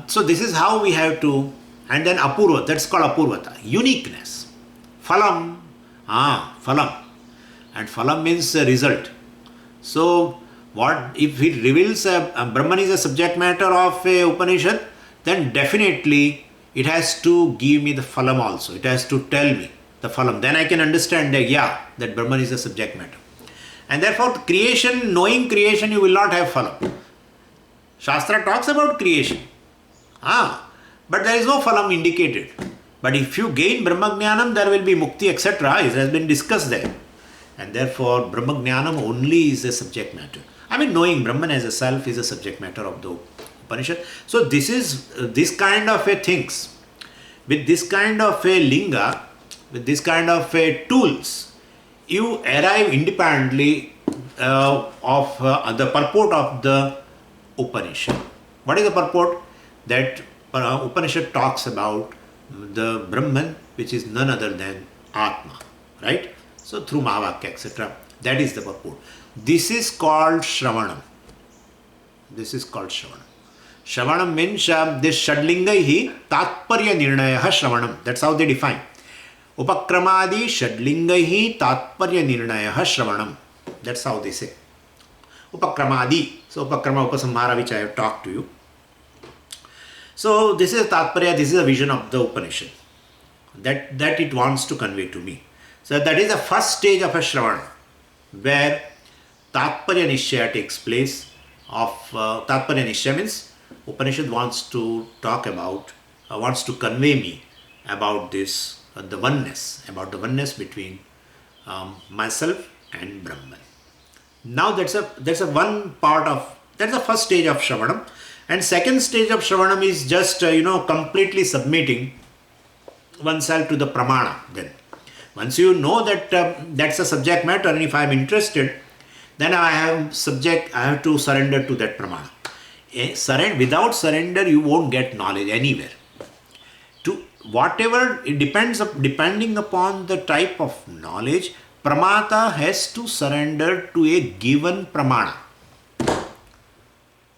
so this is how we have to, and then apurva, that's called apurvata, uniqueness. Phalam, phalam. And phalam means result. So what if it reveals a Brahman is a subject matter of a Upanishad, then definitely it has to give me the phalam also. It has to tell me the phalam. Then I can understand that, that Brahman is a subject matter. And therefore creation, knowing creation, you will not have phalam. Shastra talks about creation. But there is no phalam indicated. But if you gain Brahmajnanam, there will be mukti, etc. It has been discussed there. And therefore Brahmajnanam only is a subject matter. I mean, knowing Brahman as a self is a subject matter of the Upanishad. So this is this kind of a things. With this kind of a linga, with this kind of a tools, you arrive independently of the purport of the Upanishad. What is the purport? That Upanishad talks about the Brahman, which is none other than Atma, right? So through Mahavakya, etc. That is the purport. This is called Shravanam. This is called Shravanam. Shravanam means this Shadlingaihi Tatparya Nirnayaha Shravanam. That's how they define. Upakramadi Shadlingaihi Tatparya Nirnayaha Shravanam. That's how they say. Upakramadi. So Upakrama Upasamhara, which I have talked to you. So this is Tatparya, this is a vision of the Upanishad that it wants to convey to me. So that is the first stage of a Shravana, where Tatparya Nishchaya takes place. Tatparya Nishchaya means Upanishad wants to talk about, wants to convey me about this, the oneness between myself and Brahman. Now that's the first stage of Shravanam. And second stage of Shravanam is just, completely submitting oneself to the pramana. Then once you know that that's a subject matter, and if I am interested, then I have to surrender to that pramana. Without surrender, you won't get knowledge anywhere. To whatever, it depending upon the type of knowledge, pramata has to surrender to a given pramana.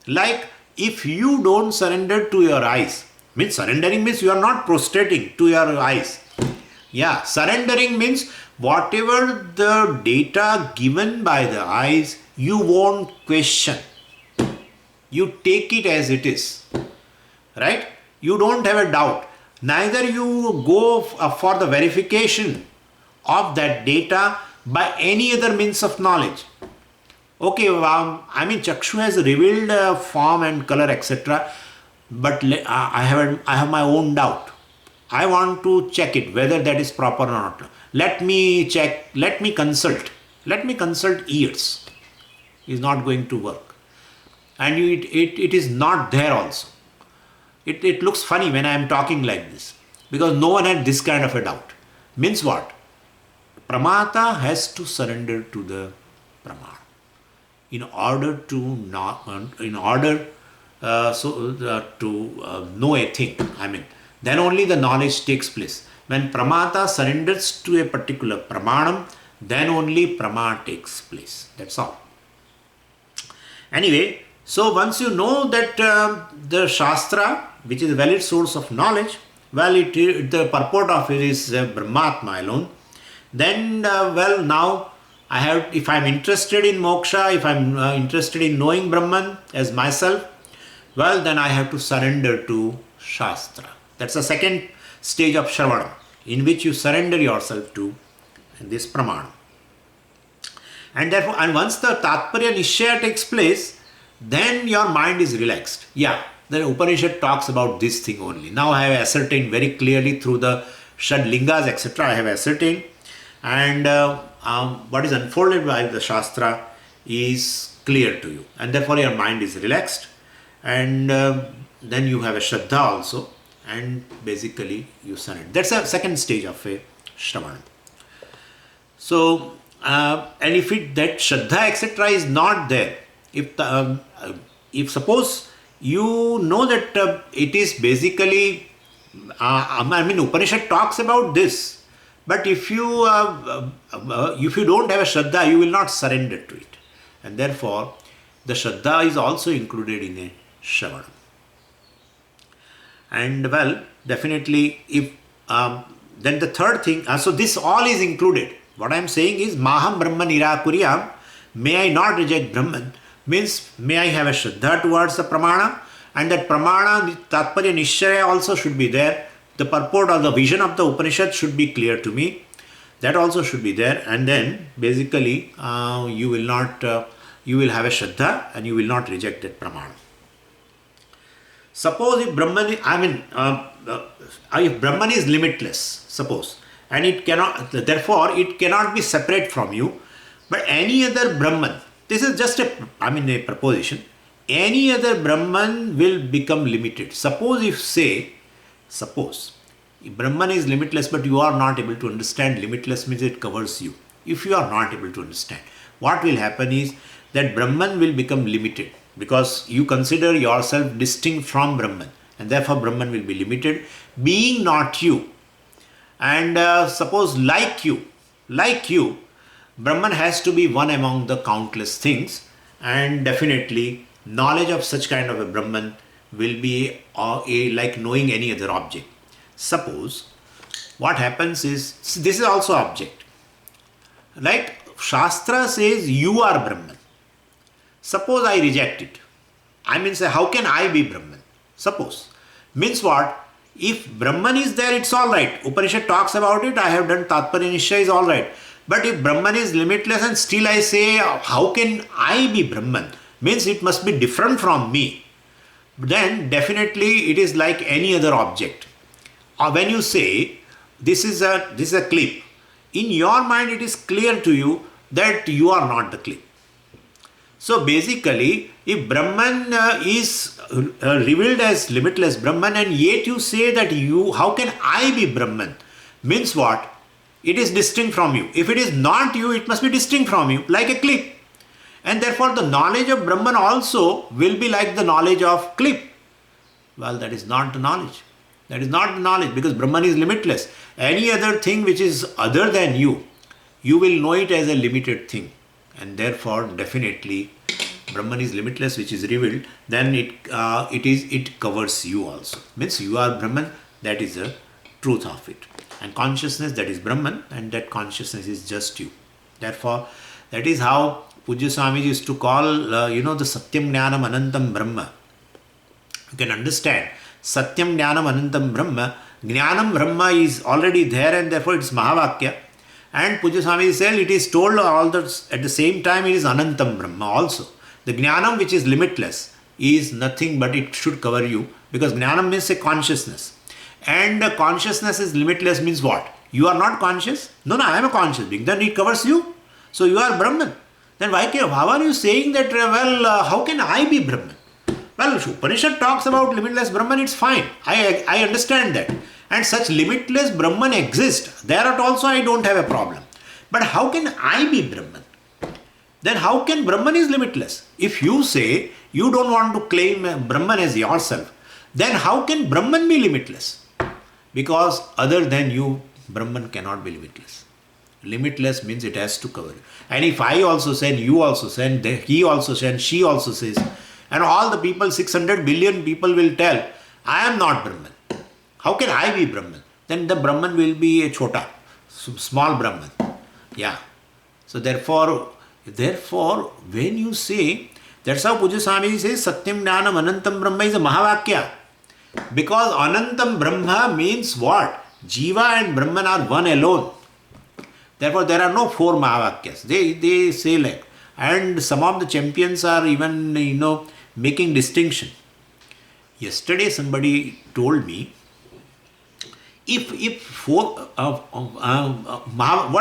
Like if you don't surrender to your eyes, means surrendering means you are not prostrating to your eyes. Yeah, surrendering means whatever the data given by the eyes, you won't question. You take it as it is. Right? You don't have a doubt. Neither you go for the verification of that data by any other means of knowledge. Okay, Chakshu has revealed form and color, etc. But I have my own doubt. I want to check it, whether that is proper or not. Let me check, let me consult ears. Is not going to work. And it is not there also. It looks funny when I am talking like this, because no one had this kind of a doubt. Means what? Pramata has to surrender to the pramana in order to know a thing. Then only the knowledge takes place. When pramata surrenders to a particular pramanam, then only prama takes place. That's all. Anyway, so once you know that the Shastra, which is a valid source of knowledge, the purport of it is Brahmatma alone, then now if I am interested in moksha, if I am interested in knowing Brahman as myself, well, then I have to surrender to Shastra. That's the second stage of Shravana, in which you surrender yourself to this Pramana. And therefore, and once the Tatparya Nishchaya takes place, then your mind is relaxed. Yeah, the Upanishad talks about this thing only. Now I have ascertained very clearly through the Shad Lingas, etc. I have ascertained. And what is unfolded by the Shastra is clear to you. And therefore your mind is relaxed. And then you have a Shraddha also. And basically you surrender. That's the second stage of a Shravana. So, and if that Shraddha etc. is not there, if suppose you know that it is basically, Upanishad talks about this, but if you don't have a Shraddha, you will not surrender to it. And therefore, the Shraddha is also included in a Shravana. And well, definitely, if then the third thing, so this all is included. What I am saying is, Maham Brahma Nirakuriyam, may I not reject Brahman, means may I have a Shraddha towards the Pramana, and that Pramana, the Tatparya Nishchaya also should be there. The purport or the vision of the Upanishad should be clear to me. That also should be there. And then basically you will have a Shraddha and you will not reject that Pramana. Suppose if Brahman, if Brahman is limitless, suppose, and it cannot, therefore it cannot be separate from you, but any other Brahman, this is just a proposition, any other Brahman will become limited. Suppose if Brahman is limitless, but you are not able to understand, limitless means it covers you. If you are not able to understand, what will happen is that Brahman will become limited, because you consider yourself distinct from Brahman, and therefore Brahman will be limited, being not you. And suppose like you, Brahman has to be one among the countless things, and definitely knowledge of such kind of a Brahman will be like knowing any other object. Suppose what happens is, this is also object. Like Shastra says you are Brahman. Suppose I reject it. Say, how can I be Brahman? Suppose. Means what? If Brahman is there, it's alright. Upanishad talks about it, I have done Tatparya Nishchaya, is alright. But if Brahman is limitless and still I say, how can I be Brahman? Means it must be different from me. Then definitely it is like any other object. Or when you say, this is a clip, in your mind it is clear to you that you are not the clip. So basically, if Brahman is revealed as limitless Brahman, and yet you say that how can I be Brahman? Means what? It is distinct from you. If it is not you, it must be distinct from you, like a clip. And therefore the knowledge of Brahman also will be like the knowledge of clip. Well, that is not the knowledge. That is not the knowledge, because Brahman is limitless. Any other thing which is other than you, you will know it as a limited thing. And therefore definitely Brahman is limitless, which is revealed, then it covers you also. Means you are Brahman, that is the truth of it. And consciousness, that is Brahman, and that consciousness is just you. Therefore, that is how Pujya Swamiji used to call, the Satyam Jnanam Anantam Brahma. You can understand, Satyam Jnanam Anantam Brahma, Jnanam Brahma is already there, and therefore it is Mahavakya. And Pujya Swamiji said, it is told at the same time it is Anantam Brahma also. The Jnanam, which is limitless, is nothing but it should cover you, because Jnanam means a consciousness. And consciousness is limitless means what? You are not conscious? No, I am a conscious being. Then it covers you. So you are Brahman. Then how are you saying that, how can I be Brahman? Well, Upanishad talks about limitless Brahman, it's fine. I understand that. And such limitless Brahman exists. Thereat also I don't have a problem. But how can I be Brahman? Then how can Brahman is limitless? If you say you don't want to claim Brahman as yourself, then how can Brahman be limitless? Because other than you, Brahman cannot be limitless. Limitless means it has to cover. And if I also say, you also say, and he also says, and she also says, and all the people, 600 billion people will tell, I am not Brahman. How can I be Brahman? Then the Brahman will be a chota, small Brahman. Yeah. So therefore, when you say That's how Puja Swami says Satyam Jnanam Anantam Brahma is a Mahavakya. Because Anantam Brahma means what? Jiva and Brahman are one alone. Therefore, there are no four Mahavakyas. They say like, and some of the champions are even, making distinction. Yesterday, somebody told me, what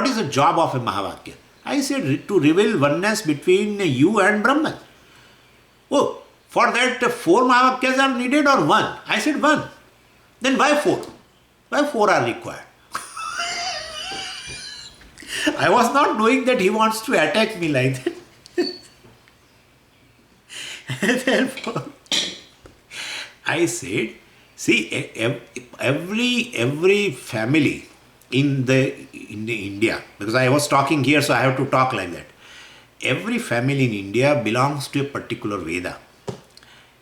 is the job of a Mahavakya? I said, to reveal oneness between you and Brahman. Oh, for that, four Mahavakyas are needed or one? I said one. Then why four? Why four are required? I was not knowing that he wants to attack me like that. Therefore, I said, see, every family in India, because I was talking here, so I have to talk like that. Every family in India belongs to a particular Veda.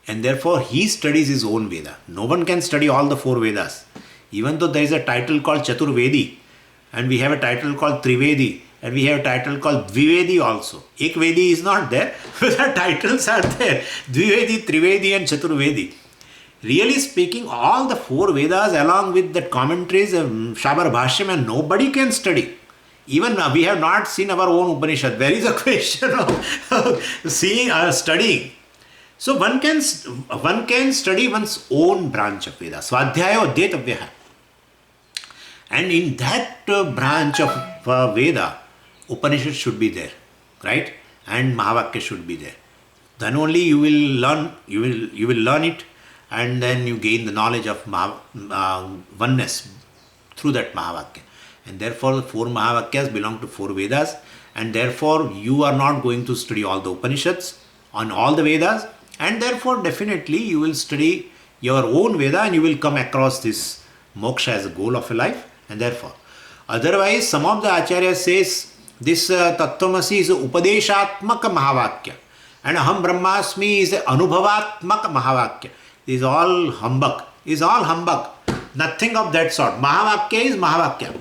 And therefore, he studies his own Veda. No one can study all the four Vedas. Even though there is a title called Chaturvedi, and we have a title called Trivedi, and we have a title called Dvivedi also. Ekvedi is not there, but the titles are there. Dvivedi, Trivedi and Chaturvedi. Really speaking, all the four Vedas along with the commentaries of Shabar Bhashyam, and nobody can study. Even we have not seen our own Upanishad. There is a question of seeing or studying. So one can study one's own branch of Veda. Swadhyaya Adyetavyaha. And in that branch of Veda, Upanishad should be there, right? And Mahavakya should be there. Then only you will learn it, and then you gain the knowledge of oneness through that Mahavakya. And therefore, the four Mahavakyas belong to four Vedas, and therefore you are not going to study all the Upanishads on all the Vedas, and therefore definitely you will study your own Veda and you will come across this moksha as a goal of a life. And therefore, otherwise some of the Acharyas says this Tattvamasi is a Upadeshatmaka Mahavakya, and Aham Brahmasmi is a Anubhavatmaka Mahavakya. This is all humbug. Nothing of that sort. Mahavakya is Mahavakya.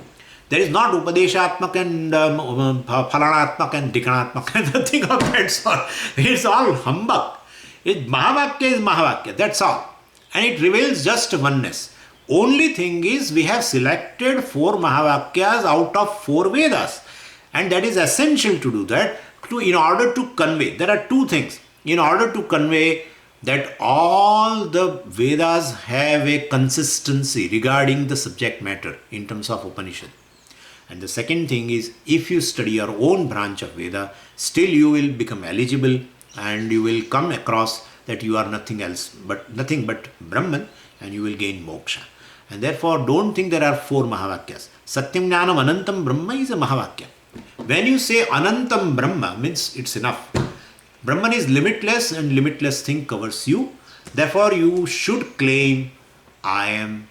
There is not Upadeshatmak and Phalanatmak and Dikanatmak. Nothing of that sort. It's all humbug. Mahavakya is Mahavakya. That's all. And it reveals just oneness. Only thing is, we have selected four Mahavakyas out of four Vedas. And that is essential to do that in order to convey. There are two things. In order to convey that all the Vedas have a consistency regarding the subject matter in terms of Upanishad. And the second thing is, if you study your own branch of Veda, still you will become eligible and you will come across that you are nothing but Brahman, and you will gain moksha. And therefore, don't think there are four Mahavakyas. Satyam Jnanam Anantam Brahma is a Mahavakya. When you say Anantam Brahma, means it's enough. Brahman is limitless, and limitless thing covers you. Therefore, you should claim, I am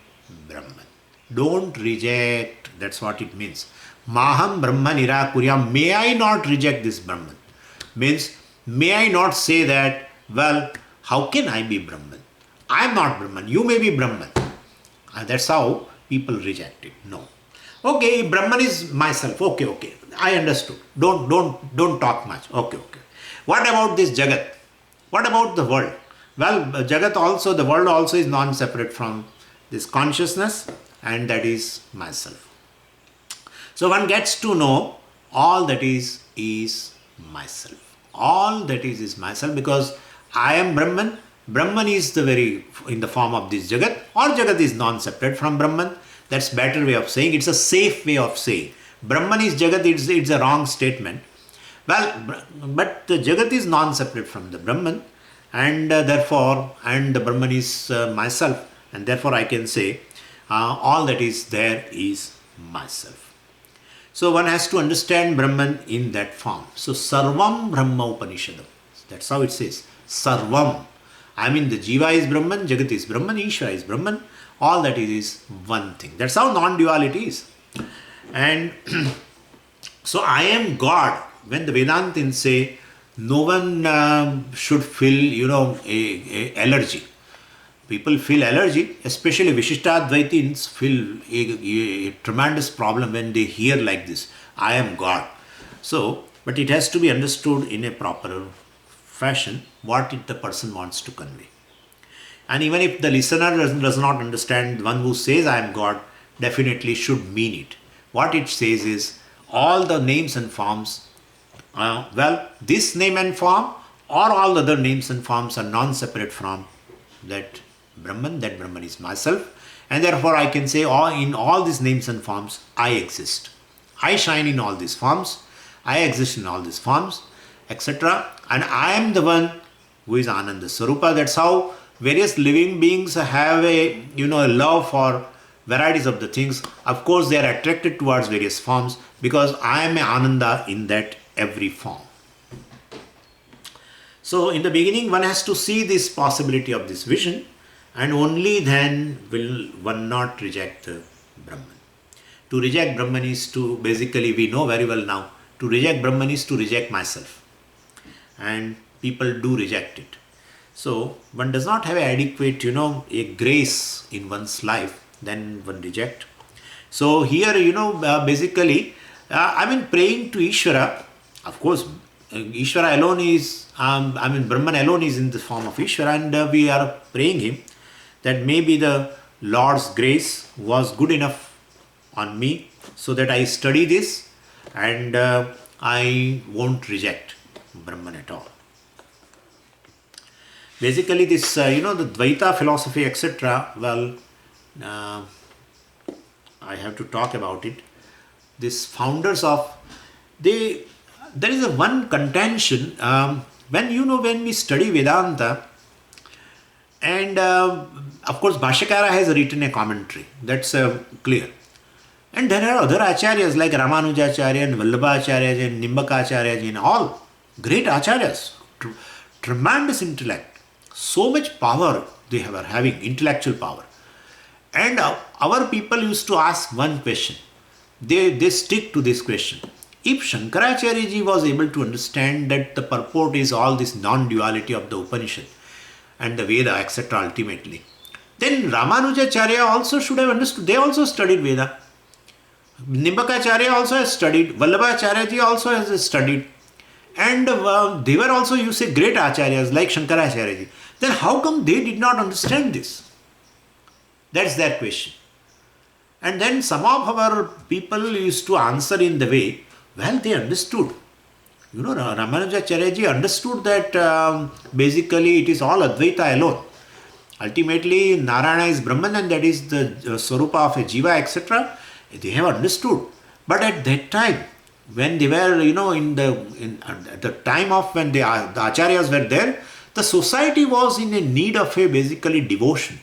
Brahman. Don't reject. That's what it means. Maham Brahma Nirakuryam. May I not reject this Brahman? Means, may I not say that, well, how can I be Brahman? I am not Brahman. You may be Brahman. And that's how people reject it. No. Okay, Brahman is myself. Okay. I understood. Don't talk much. Okay. What about this Jagat? What about the world? Well, Jagat also, the world also is non-separate from this consciousness, and that is myself. So one gets to know all that is myself. All that is myself, because I am Brahman. Brahman is in the form of this Jagat, or Jagat is non-separate from Brahman. That's better way of saying. It's a safe way of saying. Brahman is Jagat, it's a wrong statement. Well, but the Jagat is non-separate from the Brahman, and therefore, the Brahman is myself, and therefore I can say all that is there is myself. So one has to understand Brahman in that form. So Sarvam Brahma Upanishadam. That's how it says. Sarvam. I mean, the Jiva is Brahman, Jagat is Brahman, Ishvara is Brahman. All that is one thing. That's how non-duality is. And so I am God. When the Vedantins say no one should feel, a allergy. People feel allergy, especially Vishishtadvaitins feel a tremendous problem when they hear like this, I am God. So, but it has to be understood in a proper fashion what the person wants to convey. And even if the listener does not understand, the one who says I am God definitely should mean it. What it says is all the names and forms, this name and form or all other names and forms are non-separate from that Brahman is myself. And therefore I can say in all these names and forms, I exist. I shine in all these forms. I exist in all these forms, etc. And I am the one who is Ananda Sarupa. That's how various living beings have a love for varieties of the things. Of course, they are attracted towards various forms because I am Ananda in that every form. So in the beginning, one has to see this possibility of this vision, and only then will one not reject the Brahman. To reject Brahman is to, basically we know very well now, to reject Brahman is to reject myself. And people do reject it. So one does not have adequate, a grace in one's life, then one reject. So here, basically, praying to Ishvara, of course, Ishvara alone is, Brahman alone is in the form of Ishvara, and we are praying him that maybe the Lord's grace was good enough on me so that I study this and I won't reject Brahman at all. Basically this, the Dvaita philosophy, etc., I have to talk about it. These founders of, there is a one contention, when we study Vedanta, and of course Bhashyakara has written a commentary, that's clear. And there are other acharyas like Ramanujacharya and Vallabhacharya and Nimbakacharya and all great acharyas, tremendous intellect, so much power they are having, intellectual power. And our people used to ask one question. They stick to this question. If Shankaracharya ji was able to understand that the purport is all this non-duality of the Upanishad and the Veda, etc., ultimately, then Ramanujacharya also should have understood. They also studied Veda. Nimbakacharya also has studied. Vallabhacharya ji also has studied. And they were also, you say, great acharyas like Shankaracharya ji. Then how come they did not understand this? That's their question. And then some of our people used to answer in the way, well, they understood. Ramanujacharya ji understood that basically it is all Advaita alone. Ultimately, Narayana is Brahman and that is the Swarupa of a Jiva, etc. They have understood. But at that time, when they were, at the time of when the acharyas were there, the society was in a need of a basically devotion.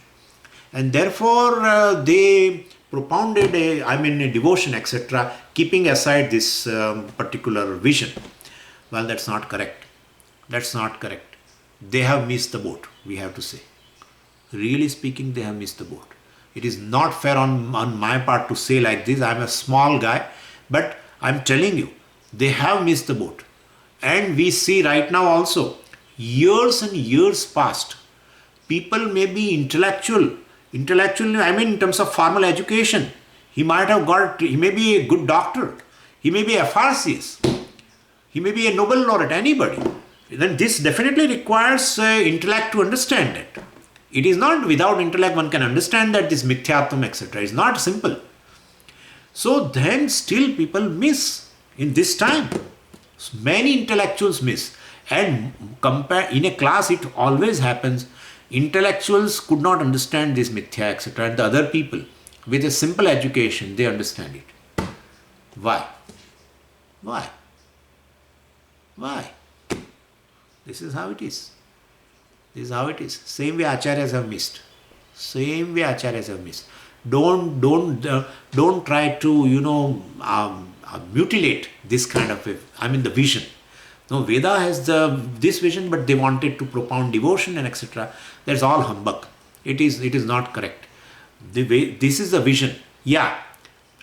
And therefore, they propounded a devotion, etc., keeping aside this particular vision. Well, that's not correct. That's not correct. They have missed the boat, we have to say. Really speaking, they have missed the boat. It is not fair on my part to say like this. I'm a small guy, but I'm telling you, they have missed the boat. And we see right now also, years and years past, people may be intellectually, in terms of formal education. He may be a good doctor, he may be a FRCS, he may be a Nobel laureate, anybody. Then this definitely requires intellect to understand it. It is not without intellect one can understand that this mithyatvam, etc. is not simple. So then still people miss in this time. Many intellectuals miss. And in a class it always happens, intellectuals could not understand this mithya, etc. And the other people with a simple education, they understand it. Why? Why? Why? This is how it is. This is how it is. Same way acharyas have missed. Same way acharyas have missed. Don't try to mutilate this kind of the vision. No, Veda has this vision, but they wanted to propound devotion and etc. That's all humbug. It is not correct. This is the vision. Yeah,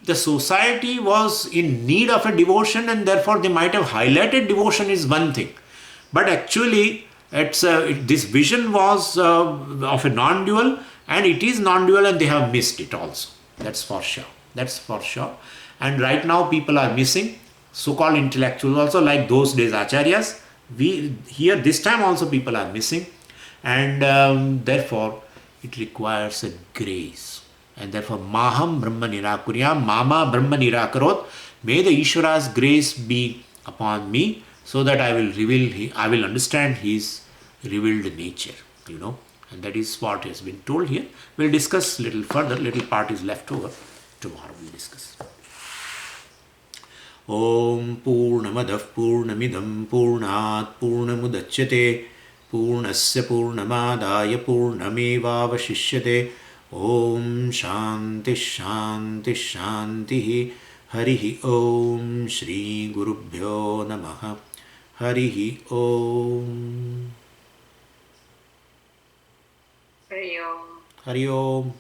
the society was in need of a devotion, and therefore they might have highlighted devotion is one thing, but actually this vision was of a non-dual, and it is non-dual, and they have missed it also. That's for sure. That's for sure. And right now people are missing so-called intellectuals also, like those days acharyas. We here this time also people are missing, and therefore it requires a grace. And therefore, Maham Brahma Nirakuryam, Mama Brahma Nirakarot. May the Ishvara's grace be upon me, so that I will understand his revealed nature, and that is what has been told here. We'll discuss little further, little part is left over. Tomorrow we'll discuss. Om Purnamadah Purnamidam Purnat Purnamudachyate Purnasya Purnamadaya Purnamevavashishyate. Om Shanti Shanti Shanti. Harihi Om. Shri Gurubhyo Namaha. Harihi Om. Hari Om. Hari Om.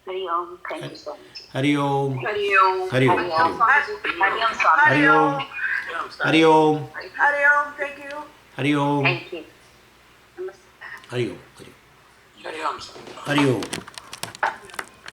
Hari Om. Thank you so much. Hari Om. Hari Om. Hari Om. Hari Om. Hari Om. Hari Om. Hari Om. Hari Om. Thank you. Hari Om. Thank you. Hari Om. Hari Om. Hari Om.